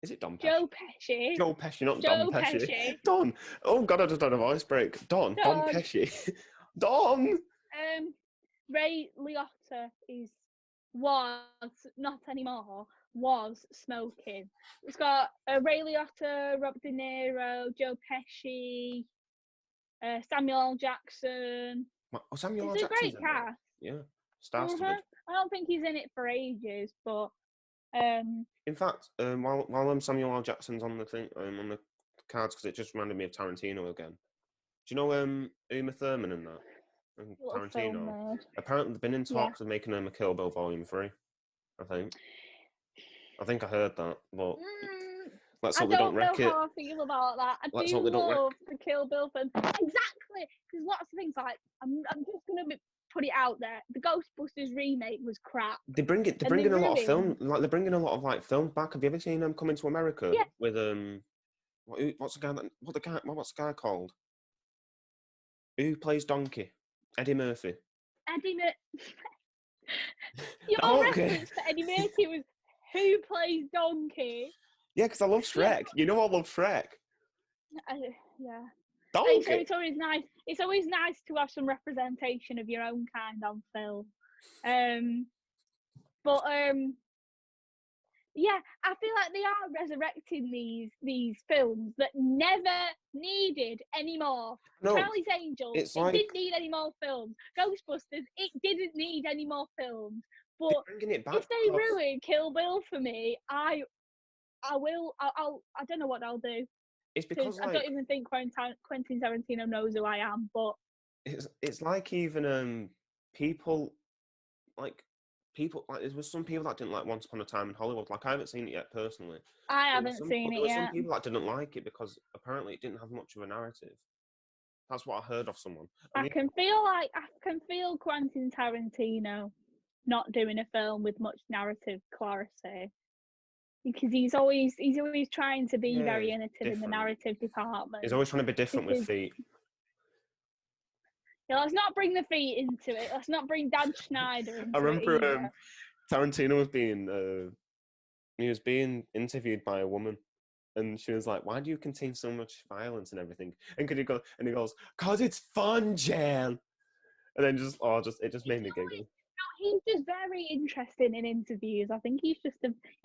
[SPEAKER 2] Is it Don Pesci?
[SPEAKER 1] Joe Pesci.
[SPEAKER 2] Joe Pesci, not Don Pesci. Don. Oh God, I just had a voice break. Don Pesci. Don.
[SPEAKER 1] Ray Liotta was not anymore. Was smoking. It's got Ray Liotta, Robert De Niro, Joe Pesci, Samuel L. Jackson.
[SPEAKER 2] Samuel L.
[SPEAKER 1] It's
[SPEAKER 2] Jackson.
[SPEAKER 1] It's a great cast.
[SPEAKER 2] Yeah, star-studded.
[SPEAKER 1] I don't think he's in it for ages, but
[SPEAKER 2] in fact, while Samuel L. Jackson's on the thing, on the cards, because it just reminded me of Tarantino again. Do you know Uma Thurman and that? And Tarantino. Apparently, they've been in talks of making a Kill Bill Volume 3. I think I heard that, but let's hope they don't wreck it.
[SPEAKER 1] I don't know how I feel about that. I do love the Kill Bill film. Exactly, because lots of things like I'm just gonna put it out there. The Ghostbusters remake was crap.
[SPEAKER 2] They're bringing a lot of film, like they're bringing a lot of like films back. Have you ever seen them Coming to America? Yeah. With what's the guy called? Who plays Donkey? Eddie Murphy.
[SPEAKER 1] Your reference for Eddie Murphy was who plays Donkey?
[SPEAKER 2] Yeah, because I love Shrek. You know I love Shrek.
[SPEAKER 1] Yeah.
[SPEAKER 2] Donkey.
[SPEAKER 1] It's always nice. It's always nice to have some representation of your own kind on film. Yeah, I feel like they are resurrecting these films that never needed any more.
[SPEAKER 2] No,
[SPEAKER 1] Charlie's Angels, didn't need any more films. Ghostbusters, it didn't need any more films. But if they ruin Kill Bill for me, I don't know what I'll do.
[SPEAKER 2] It's because
[SPEAKER 1] I don't even think Quentin Tarantino knows who I am. But
[SPEAKER 2] it's like even people like people like there was some people that didn't like Once Upon a Time in Hollywood. Like I haven't seen it yet personally.
[SPEAKER 1] I haven't seen
[SPEAKER 2] There
[SPEAKER 1] it
[SPEAKER 2] were some
[SPEAKER 1] yet.
[SPEAKER 2] people that didn't like it because apparently it didn't have much of a narrative. That's what I heard of someone.
[SPEAKER 1] I can feel Quentin Tarantino not doing a film with much narrative clarity, because he's always trying to be very innovative in the narrative department.
[SPEAKER 2] He's always trying to be different with feet.
[SPEAKER 1] Yeah, let's not bring the feet into it. Let's not bring Dan Schneider into it.
[SPEAKER 2] I remember Tarantino was being interviewed by a woman, and she was like, "Why do you contain so much violence and everything?" And he goes, "'Cause it's fun, Jan." And then it just made me giggle.
[SPEAKER 1] He's just very interesting in interviews. I think he's just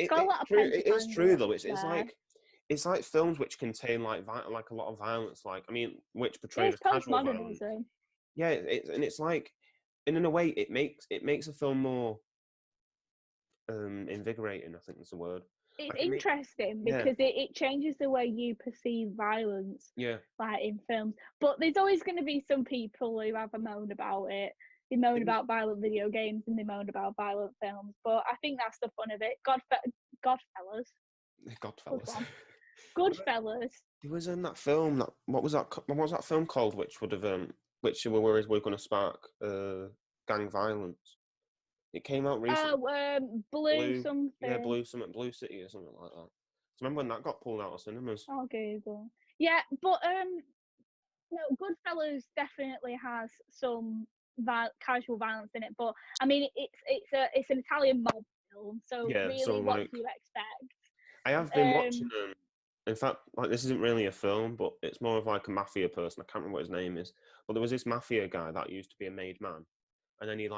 [SPEAKER 1] got a lot of
[SPEAKER 2] it is true though. It's like films which contain like a lot of violence, like I mean, which portrays casual violence. Yeah, it's like, and in a way, it makes a film more invigorating. I think that's the word.
[SPEAKER 1] It's interesting because it changes the way you perceive violence.
[SPEAKER 2] Yeah.
[SPEAKER 1] Like in films, but there's always going to be some people who have a moan about it. They moan about violent video games and they moan about violent films. But I think that's the fun of it. Godfellas. Goodfellas.
[SPEAKER 2] There was in that film what was that film called? Which would have which were going to spark gang violence. It came out recently.
[SPEAKER 1] Oh, Blue something.
[SPEAKER 2] Yeah, Blue City or something like that. So remember when that got pulled out of cinemas?
[SPEAKER 1] I'll Google. Yeah, but no, Goodfellas definitely has some casual violence in it. But I mean, it's an Italian mob film, so really, what do you expect?
[SPEAKER 2] I have been watching in fact, like this isn't really a film, but it's more of like a mafia person. I can't remember what his name is, but there was this mafia guy that used to be a made man. And then he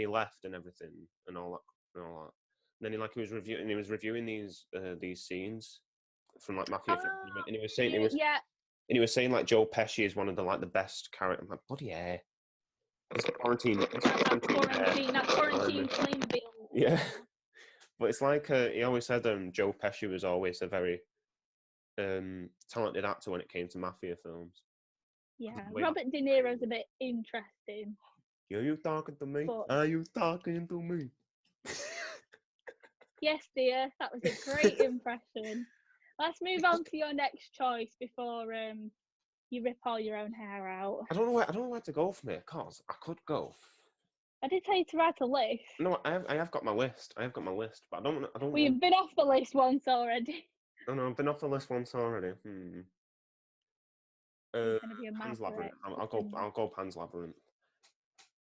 [SPEAKER 2] left and everything and all that. And then he was reviewing these scenes from like mafia films, and he was saying like Joe Pesci is one of the best characters. I'm like, bloody hell. It's quarantine.
[SPEAKER 1] Quarantine flame bill.
[SPEAKER 2] Yeah, but it's like he always said Joe Pesci was always a very talented actor when it came to mafia films.
[SPEAKER 1] Yeah, Robert De Niro's a bit interesting.
[SPEAKER 2] Are you talking to me? Are you talking to me?
[SPEAKER 1] Yes, dear. That was a great impression. Let's move on to your next choice before you rip all your own hair out.
[SPEAKER 2] I don't know where to go from here, cause I could go.
[SPEAKER 1] I did tell you to write a list.
[SPEAKER 2] No, I have got my list. But I don't.
[SPEAKER 1] Well, you've been off the list once already.
[SPEAKER 2] No, I've been off the list once already. Pan's Labyrinth. I'll go Pan's Labyrinth.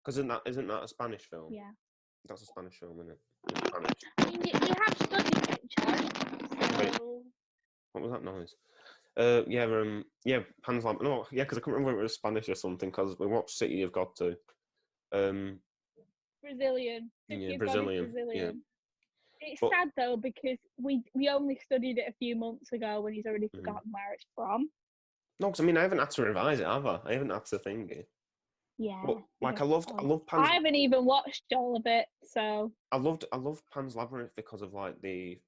[SPEAKER 2] Because isn't that a Spanish film?
[SPEAKER 1] Yeah.
[SPEAKER 2] That's a Spanish film, isn't it? Spanish.
[SPEAKER 1] I mean, you have studied it, Chad. So...
[SPEAKER 2] What was that noise? Pan's Labyrinth. No, yeah, because I couldn't remember if it was Spanish or something. Because we watched City You've Got to.
[SPEAKER 1] Brazilian.
[SPEAKER 2] Brazilian. Yeah.
[SPEAKER 1] It's sad though because we only studied it a few months ago when he's already forgotten where it's from.
[SPEAKER 2] No, because I mean I haven't had to revise it, have I? I haven't had to think it.
[SPEAKER 1] Yeah.
[SPEAKER 2] But, like I love Pan's.
[SPEAKER 1] I haven't even watched all of it, so.
[SPEAKER 2] I love Pan's Labyrinth because of like the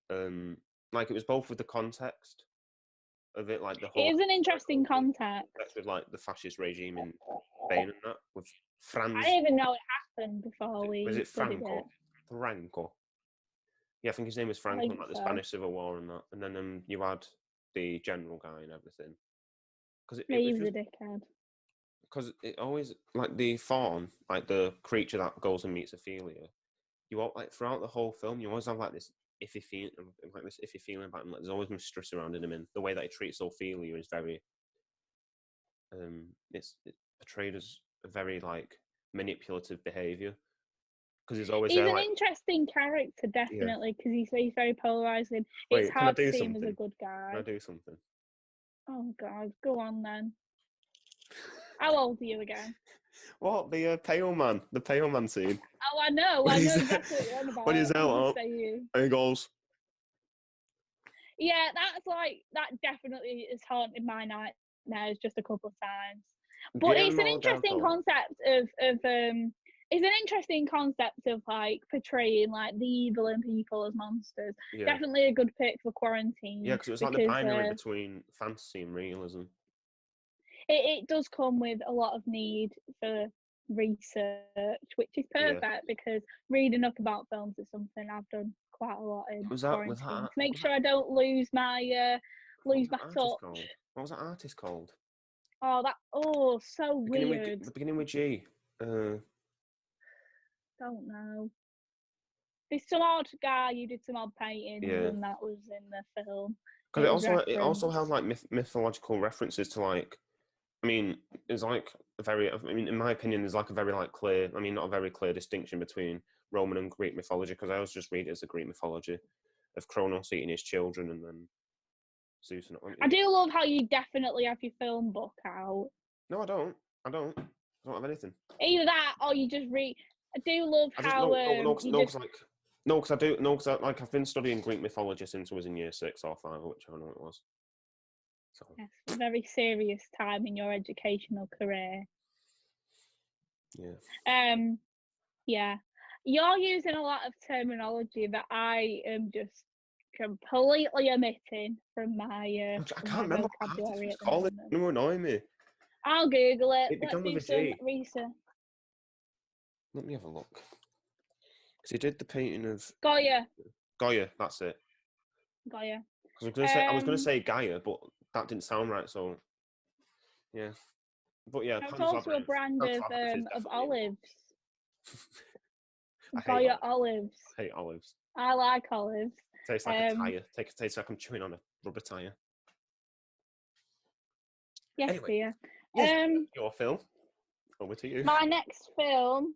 [SPEAKER 2] like it was both with the context of it, like the whole.
[SPEAKER 1] It is an interesting context.
[SPEAKER 2] With like the fascist regime in Spain and that with Franz.
[SPEAKER 1] I didn't even know it happened before we.
[SPEAKER 2] Was it Franco? Franco. Yeah, I think his name was Franco, like the Spanish Civil War and that. And then you had the general guy and everything.
[SPEAKER 1] He was a dickhead.
[SPEAKER 2] Because it always, like the fawn, like the creature that goes and meets Ophelia, you all, like throughout the whole film, you always have like this iffy feeling about him. Like there's always mystery surrounding him, and the way that he treats Ophelia is very, it's portrayed as a very like manipulative behaviour. Because he's
[SPEAKER 1] an interesting character, definitely, because he's very polarizing. It's hard to see him as a good guy.
[SPEAKER 2] Can I do something?
[SPEAKER 1] Oh God, go on then. How old are you again?
[SPEAKER 2] What, the pale man scene?
[SPEAKER 1] Oh, I know exactly what you're on about.
[SPEAKER 2] When he's out, and he goes.
[SPEAKER 1] Yeah, that definitely has haunted my nightmares just a couple of times. But it's an interesting concept it's an interesting concept of like portraying like the evil in people as monsters. Yeah. Definitely a good pick for Quarantine.
[SPEAKER 2] Yeah, because it was like the binary between fantasy and realism.
[SPEAKER 1] It does come with a lot of need for research, which is perfect because reading up about films is something I've done quite a lot in quarantine to make sure I don't lose my touch.
[SPEAKER 2] What was that artist called?
[SPEAKER 1] So weird.
[SPEAKER 2] Beginning with G.
[SPEAKER 1] Don't know. There's some odd guy who did some odd paintings, and that was in the film.
[SPEAKER 2] Because it also has like mythological references to like, I mean, it's like in my opinion, there's like a very like clear, I mean, not a very clear distinction between Roman and Greek mythology, because I always just read it as the Greek mythology of Kronos eating his children and then Zeus and
[SPEAKER 1] I do love how you definitely have your film book out.
[SPEAKER 2] No, I don't have anything.
[SPEAKER 1] Either that or you just read. I do love how
[SPEAKER 2] because I've been studying Greek mythology since I was in year 6 or 5, whichever one it was. So.
[SPEAKER 1] Yes, a very serious time in your educational career.
[SPEAKER 2] Yeah.
[SPEAKER 1] Yeah. You're using a lot of terminology that I am just completely omitting from my
[SPEAKER 2] I can't remember
[SPEAKER 1] vocabulary.
[SPEAKER 2] It's going to annoy me.
[SPEAKER 1] I'll Google it.
[SPEAKER 2] Let's do some
[SPEAKER 1] research.
[SPEAKER 2] Let me have a look. Because he did the painting of
[SPEAKER 1] Goya,
[SPEAKER 2] that's it.
[SPEAKER 1] Goya.
[SPEAKER 2] I was going to say Gaia, but that didn't sound right. So, yeah. But yeah,
[SPEAKER 1] it's also a brand of olives.
[SPEAKER 2] Goya
[SPEAKER 1] olives.
[SPEAKER 2] I hate olives.
[SPEAKER 1] I like olives.
[SPEAKER 2] Tastes like a tire. Tastes like I'm chewing on a rubber tire.
[SPEAKER 1] Yes,
[SPEAKER 2] anyway,
[SPEAKER 1] dear.
[SPEAKER 2] Yes, your film. Over to you.
[SPEAKER 1] My next film,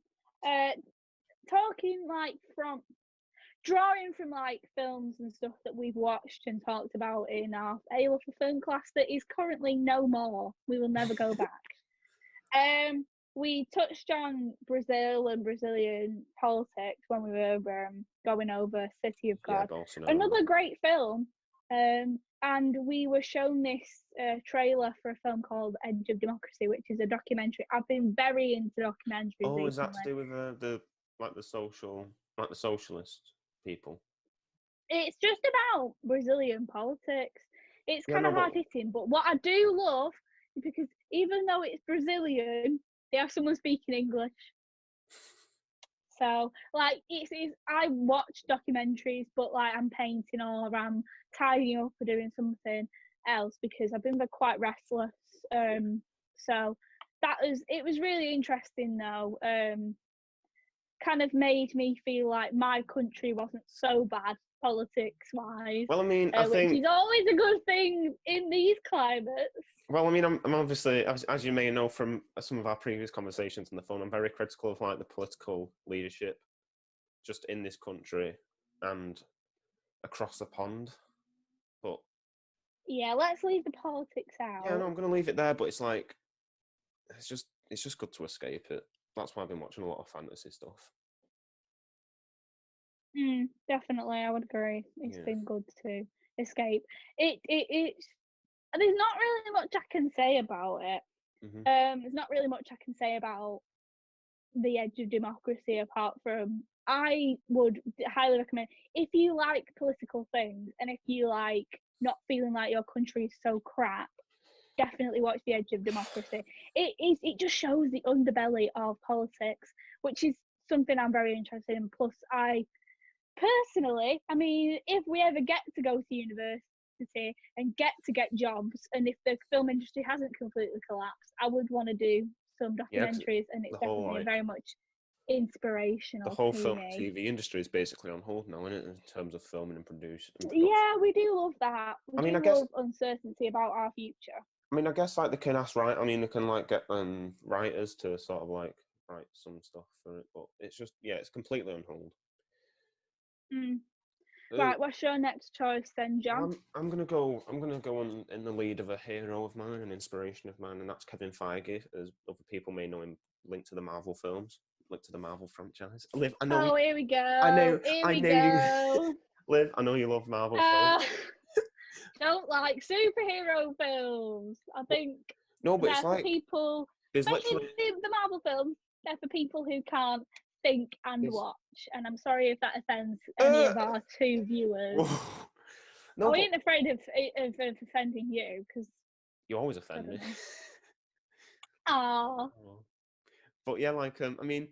[SPEAKER 1] drawing from like films and stuff that we've watched and talked about in our A-level film class that is currently no more. We will never go back. We touched on Brazil and Brazilian politics when we were going over City of God. Another great film. And we were shown this trailer for a film called Edge of Democracy, which is a documentary. I've been very into documentaries recently.
[SPEAKER 2] Is that to do with the socialist people?
[SPEAKER 1] It's just about Brazilian politics. It's kind of hard hitting, but what I do love is because even though it's Brazilian, they have someone speaking English. So, like, I watch documentaries, but like I'm painting or I'm tidying up or doing something else because I've been quite restless. So it was really interesting though. Kind of made me feel like my country wasn't so bad politics wise.
[SPEAKER 2] Well, I mean, I think
[SPEAKER 1] which is always a good thing in these climates.
[SPEAKER 2] Well, I mean, I'm obviously, as you may know from some of our previous conversations on the phone, I'm very critical of like the political leadership just in this country and across the pond. But
[SPEAKER 1] yeah, let's leave the politics out.
[SPEAKER 2] Yeah, no, I'm going to leave it there. But it's like, it's just good to escape it. That's why I've been watching a lot of fantasy stuff.
[SPEAKER 1] Definitely, I would agree. It's been good to escape. It's there's not really much I can say about it.
[SPEAKER 2] Mm-hmm.
[SPEAKER 1] There's not really much I can say about the Edge of Democracy apart from I would highly recommend if you like political things and if you like not feeling like your country is so crap, definitely watch the Edge of Democracy. It just shows the underbelly of politics, which is something I'm very interested in. Plus, I personally, I mean, if we ever get to go to university and get jobs, and if the film industry hasn't completely collapsed, I would want to do some documentaries, and it's definitely very much inspirational.
[SPEAKER 2] The whole film and TV industry is basically on hold now, isn't it, in terms of filming and production?
[SPEAKER 1] Yeah, we do love that. We love uncertainty about our future.
[SPEAKER 2] I mean, I guess like they can ask, right? I mean, they can like get writers to sort of like write some stuff for it, but it's just it's completely on hold.
[SPEAKER 1] Right, what's your next choice then, John?
[SPEAKER 2] I'm gonna go on in the lead of a hero of mine, an inspiration of mine, and that's Kevin Feige, as other people may know him, linked to the Marvel films, linked to the Marvel franchise. Liv, I know.
[SPEAKER 1] Here we go.
[SPEAKER 2] I know. Liv, I know you love Marvel films.
[SPEAKER 1] Don't like superhero films. I think
[SPEAKER 2] no, but it's like
[SPEAKER 1] people, especially the Marvel films. They're for people who can't think and watch, and I'm sorry if that offends any of our 2 viewers. I ain't afraid of offending you because
[SPEAKER 2] you always offend me.
[SPEAKER 1] Oh,
[SPEAKER 2] But yeah, like I mean,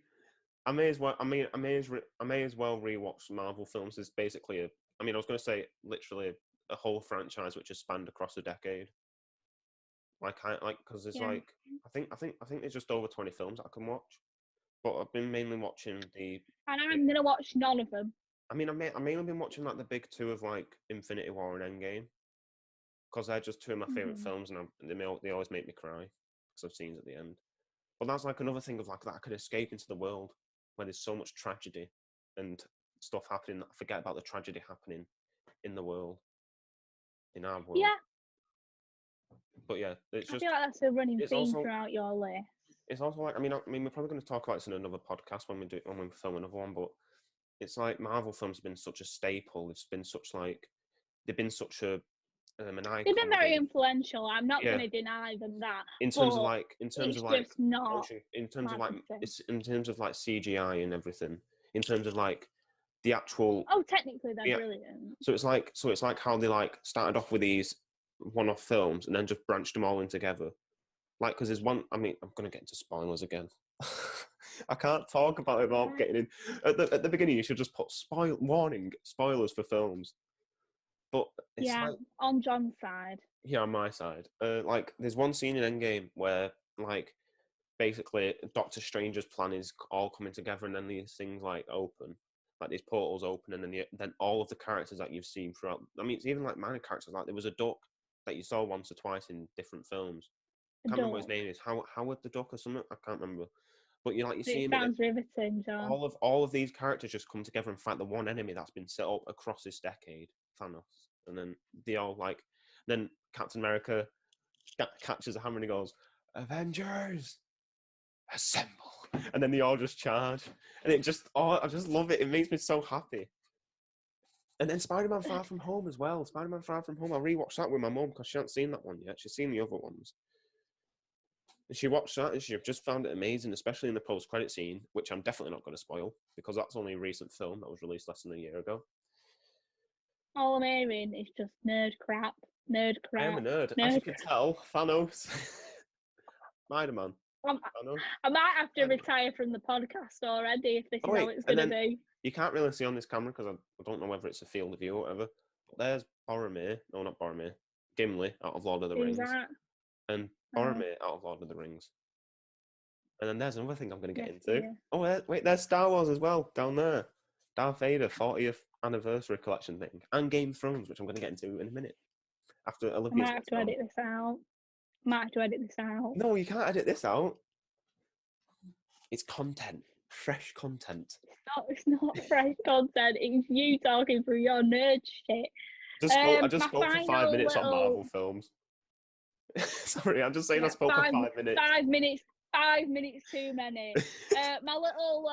[SPEAKER 2] I may as well. I may as well rewatch Marvel films. As basically a. I mean, I was going to say literally a whole franchise which has spanned across a decade. Like because there's
[SPEAKER 1] Yeah.
[SPEAKER 2] like I think there's just over 20 films I can watch. But I've been mainly watching the.
[SPEAKER 1] And I'm gonna watch none of them.
[SPEAKER 2] I mean, I've mainly been watching like the big two of like Infinity War and Endgame, because they're just two of my favorite films, and they always make me cry because of scenes at the end. But that's like another thing of like that I could escape into the world where there's so much tragedy and stuff happening that I forget about the tragedy happening in the world, in our world.
[SPEAKER 1] Yeah.
[SPEAKER 2] But yeah, it's just.
[SPEAKER 1] I feel like that's a running theme
[SPEAKER 2] also,
[SPEAKER 1] throughout your list.
[SPEAKER 2] It's also like I mean we're probably going to talk about this in another podcast when we film another one, but it's like Marvel films have been such a staple. It's been such like they've been such a an icon.
[SPEAKER 1] They've been very influential. I'm not going to deny them that.
[SPEAKER 2] In terms of like in terms of like CGI and everything. In terms of like the actual.
[SPEAKER 1] Oh, technically they're brilliant.
[SPEAKER 2] So it's like how they like started off with these one-off films and then just branched them all in together. Like, because there's one. I mean, I'm gonna get into spoilers again. I can't talk about it without getting in. At the beginning, you should just put spoilers for films. But it's like,
[SPEAKER 1] on John's side.
[SPEAKER 2] Yeah, on my side. Like, there's one scene in Endgame where, like, basically Doctor Strange's plan is all coming together, and then these things like open, like these portals open, and then all of the characters that you've seen throughout. I mean, it's even like minor characters. Like there was a duck that you saw once or twice in different films. I can't remember what his name is. Howard the Duck or something. I can't remember. But you see him. It sounds
[SPEAKER 1] riveting, John.
[SPEAKER 2] All of these characters just come together and fight the one enemy that's been set up across this decade, Thanos. And then they all like. Then Captain America catches a hammer and he goes, "Avengers, assemble!" And then they all just charge, and I just love it. It makes me so happy. And then Spider-Man Far From Home as well. Spider-Man Far From Home. I rewatched that with my mum because she hadn't seen that one yet. She's seen the other ones. And she watched that and she just found it amazing, especially in the post-credit scene, which I'm definitely not going to spoil because that's only a recent film that was released less than a year ago.
[SPEAKER 1] All I'm hearing is just nerd crap.
[SPEAKER 2] I am a nerd. As you can tell, Thanos. Spider-Man.
[SPEAKER 1] I might have to retire from the podcast already if this is how it's going to be.
[SPEAKER 2] You can't really see on this camera because I don't know whether it's a field of view or whatever. But there's Boromir. No, not Boromir. Gimli out of Lord of the Rings. And Boromir out of Lord of the Rings. And then there's another thing I'm going to get into. Yeah. Oh, wait, there's Star Wars as well, down there. Darth Vader, 40th anniversary collection thing. And Game of Thrones, which I'm going to get into in a minute. After Olivia's
[SPEAKER 1] I might have to edit this out.
[SPEAKER 2] No, you can't edit this out. It's content. Fresh content.
[SPEAKER 1] It's not fresh content. It's you talking through your nerd shit.
[SPEAKER 2] I just spoke for 5 minutes on Marvel films. Sorry, I'm just saying I spoke for 5 minutes.
[SPEAKER 1] 5 minutes too many. My little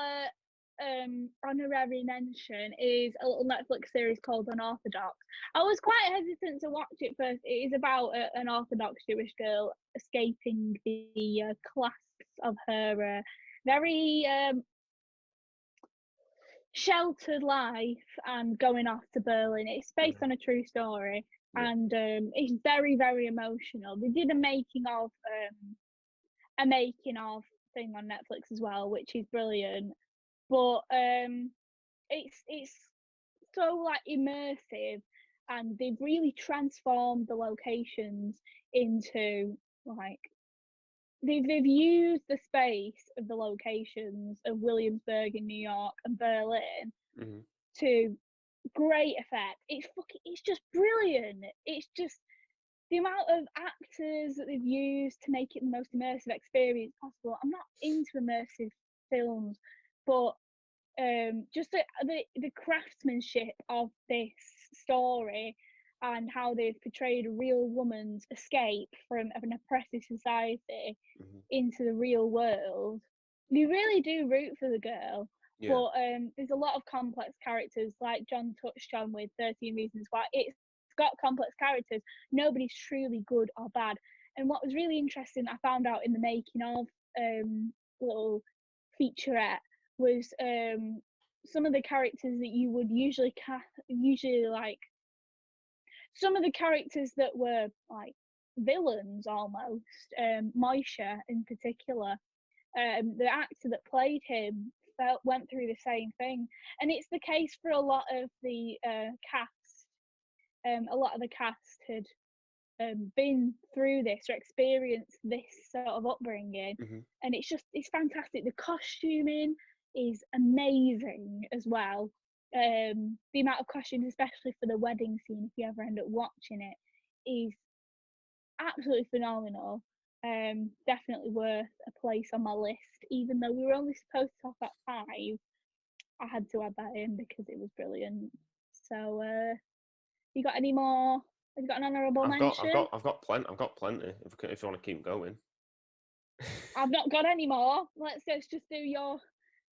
[SPEAKER 1] honorary mention is a little Netflix series called Unorthodox. I was quite hesitant to watch it first. It is about an Orthodox Jewish girl escaping the clasps of her very sheltered life and going off to Berlin. It's based on a true story, and it's very, very emotional. They did a making of thing on Netflix as well, which is brilliant. But it's so like immersive, and they've really transformed the locations into like they've used the space of the locations of Williamsburg in New York and Berlin to great effect. It's just brilliant. It's just the amount of actors that they've used to make it the most immersive experience possible. I'm not into immersive films, but just the craftsmanship of this story and how they've portrayed a real woman's escape from an oppressive society into the real world. You really do root for the girl, but there's a lot of complex characters, like John touched on with 13 Reasons Why. It's got complex characters. Nobody's truly good or bad. And what was really interesting, I found out in the making of little featurette, was some of the characters that you would usually like, some of the characters that were like villains almost, Moisha in particular, the actor that played him went through the same thing, and it's the case for a lot of the cast. A lot of the cast had been through this or experienced this sort of upbringing, and it's fantastic. The costuming is amazing as well. The amount of costumes, especially for the wedding scene, if you ever end up watching it, is absolutely phenomenal. Definitely worth a place on my list. Even though we were only supposed to talk about 5, I had to add that in because it was brilliant. So, you got any more? Have you got an honourable mention?
[SPEAKER 2] I've got plenty. If you want to keep going.
[SPEAKER 1] I've not got any more. Let's just do your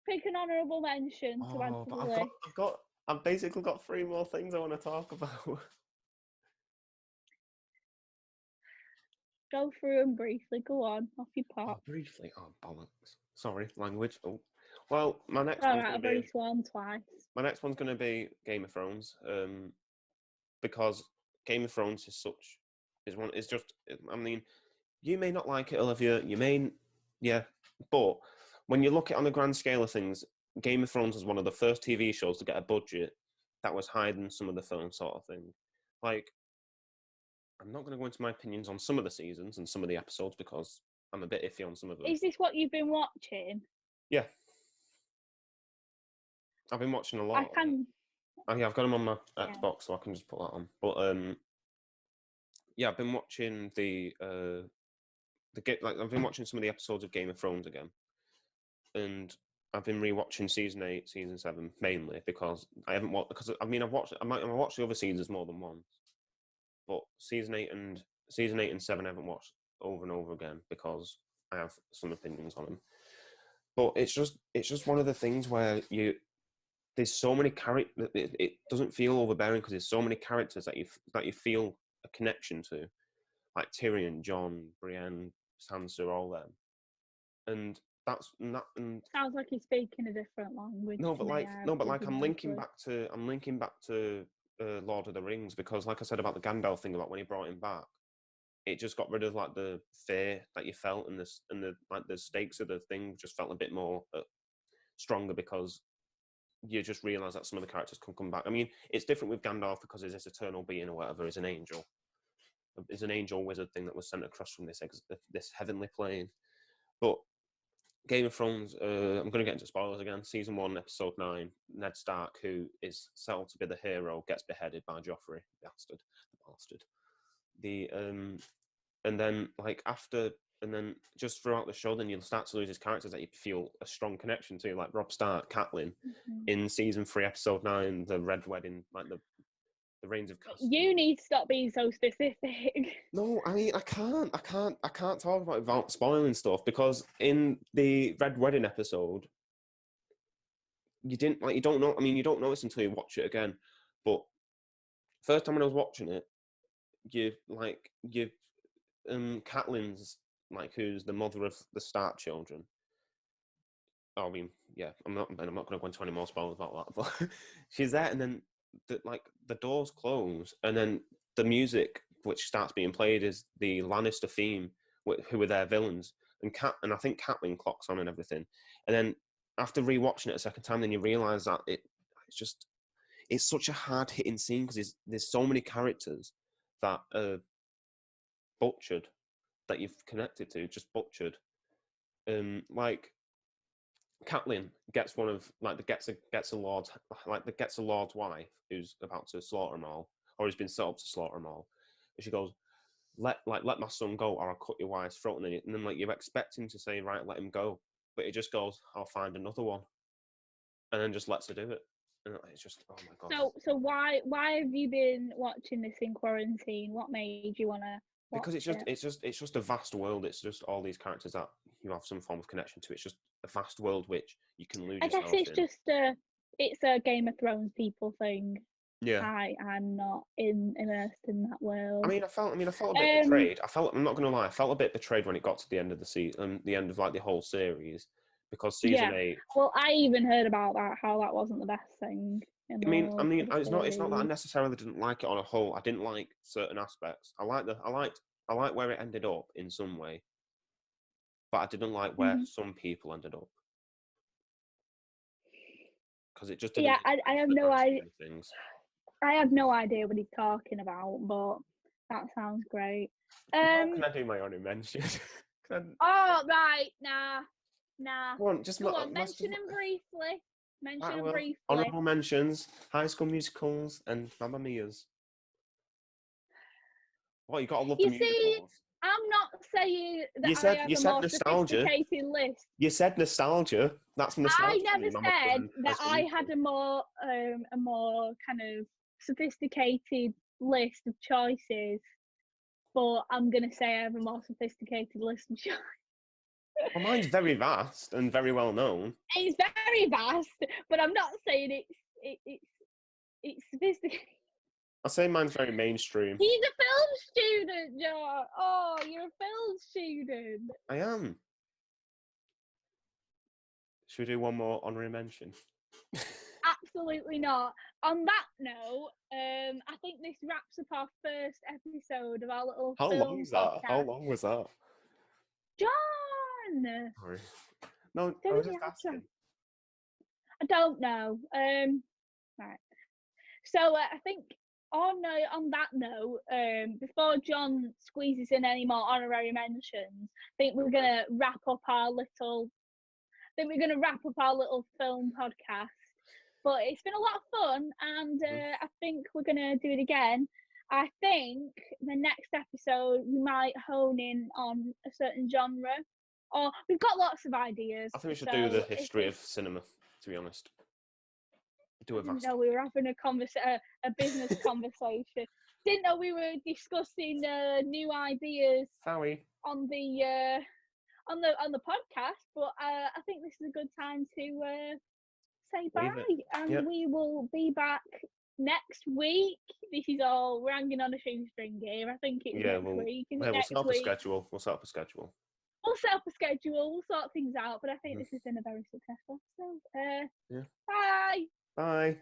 [SPEAKER 1] pick an honourable mention to add to the list.
[SPEAKER 2] I've basically got 3 more things I want to talk about.
[SPEAKER 1] Go through them briefly. Go on, off you pop.
[SPEAKER 2] Briefly? Oh, bollocks. Sorry, language. Oh. Well, my next
[SPEAKER 1] one's
[SPEAKER 2] going to be...
[SPEAKER 1] I've already sworn twice.
[SPEAKER 2] My next one's going to be Game of Thrones. Because Game of Thrones is just... I mean, you may not like it, Olivia. You may... Yeah. But when you look at it on the grand scale of things, Game of Thrones was one of the first TV shows to get a budget that was higher than some of the films, sort of thing. Like, I'm not going to go into my opinions on some of the seasons and some of the episodes because I'm a bit iffy on some of them.
[SPEAKER 1] Is this what you've been watching?
[SPEAKER 2] Yeah. I've been watching a lot. I've got them on my Xbox, so I can just put that on. But yeah, I've been watching I've been watching some of the episodes of Game of Thrones again, and I've been rewatching season 8, season 7 mainly because I haven't watched. Because I watched the other seasons more than once. But season 8 and 7 I haven't watched over and over again because I have some opinions on them. But it's just one of the things where there's so many characters. It doesn't feel overbearing because there's so many characters that you feel a connection to, like Tyrion, Jon, Brienne, Sansa, all them. And that's not. And
[SPEAKER 1] sounds like you're speaking a different language.
[SPEAKER 2] I'm linking back to Lord of the Rings because, like I said about the Gandalf thing, about when he brought him back, it just got rid of like the fear that you felt, and the stakes of the thing just felt a bit more stronger because you just realise that some of the characters can come back. I mean, it's different with Gandalf because he's this eternal being or whatever, is an angel. Is an angel wizard thing that was sent across from this heavenly plane. But Game of Thrones, I'm going to get into spoilers again. Season 1, episode 9, Ned Stark, who is set to be the hero, gets beheaded by Joffrey, bastard. And then just throughout the show, then you'll start to lose his characters that you feel a strong connection to, like Robb Stark, Catelyn, in season 3, episode 9, the Red Wedding, like the Reigns of Castle.
[SPEAKER 1] You need to stop being so specific.
[SPEAKER 2] No, I mean I can't talk about it without spoiling stuff because in the Red Wedding episode, you don't know. I mean, you don't notice until you watch it again. But first time when I was watching it, Catelyn's who's the mother of the Stark children. I mean, yeah, I'm not going to go into any more spoilers about that. But she's there, and then the doors close, and then the music which starts being played is the Lannister theme, who are their villains, and I think Catelyn clocks on and everything. And then after rewatching it a second time, then you realise that it's such a hard hitting scene because there's so many characters that are butchered, that you've connected to, just butchered. Like Catelyn gets one of gets a lord's wife who's about to slaughter them all, or has been set up to slaughter them all. And she goes, let my son go, or I'll cut your wife's throat. And then you expect him to say, right, let him go, but he just goes, I'll find another one, and then just lets her do it. And it's just, oh my god.
[SPEAKER 1] So why have you been watching this in quarantine? What made you wanna?
[SPEAKER 2] Because it's just a vast world. It's just all these characters that you have some form of connection to. It's just a vast world which you can lose yourself in.
[SPEAKER 1] I guess it's a Game of Thrones people thing.
[SPEAKER 2] Yeah.
[SPEAKER 1] I'm not immersed in that world.
[SPEAKER 2] I mean, I felt a bit betrayed. I'm not going to lie, I felt a bit betrayed when it got to the end of the season, the end of the whole series, because season 8.
[SPEAKER 1] Well, I even heard about that, how that wasn't the best thing.
[SPEAKER 2] I mean, it's not that I necessarily didn't like it on a whole. I didn't like certain aspects. I like where it ended up in some way, but I didn't like where some people ended up. Because it just didn't.
[SPEAKER 1] Yeah, I have no idea. I have no idea what he's talking about, but that sounds great.
[SPEAKER 2] Can I do my honorary mention?
[SPEAKER 1] Oh, right, nah.
[SPEAKER 2] Go on, just
[SPEAKER 1] mention him briefly. Mention him briefly.
[SPEAKER 2] Honourable mentions: High School Musicals and Mamma Mia's. Well, you gotta love the musicals.
[SPEAKER 1] See, I'm not saying that I have a more sophisticated list.
[SPEAKER 2] You said nostalgia. That's nostalgia.
[SPEAKER 1] I never said that I had a more kind of sophisticated list of choices, but I'm gonna say I have a more sophisticated list of choices.
[SPEAKER 2] Well, mine's very vast and very well known.
[SPEAKER 1] It's very vast, but I'm not saying it's sophisticated.
[SPEAKER 2] I'll say mine's very mainstream.
[SPEAKER 1] He's a film student, Joe. Oh, you're a film student.
[SPEAKER 2] I am. Should we do one more honorary mention?
[SPEAKER 1] Absolutely not. On that note, I think this wraps up our first episode of our little
[SPEAKER 2] How
[SPEAKER 1] film
[SPEAKER 2] long was that?
[SPEAKER 1] podcast.
[SPEAKER 2] How long was that?
[SPEAKER 1] John!
[SPEAKER 2] Sorry. No, I was just asking.
[SPEAKER 1] I don't know. Right. So I think on that note, before John squeezes in any more honorary mentions, I think we're gonna wrap up our little film podcast. But it's been a lot of fun, and I think we're gonna do it again. I think the next episode we might hone in on a certain genre, or we've got lots of ideas.
[SPEAKER 2] I think we should do the history of cinema. To be honest,
[SPEAKER 1] didn't know we were having a business conversation. Didn't know we were discussing new ideas.
[SPEAKER 2] Sorry.
[SPEAKER 1] On the podcast, but I think this is a good time to say bye, and we will be back next week. This is all we're hanging on a shoestring here. I think it's next week.
[SPEAKER 2] We'll set up a schedule. We'll set up a schedule. We'll sort things out. But I think this has been a very successful episode. Bye.
[SPEAKER 1] Bye.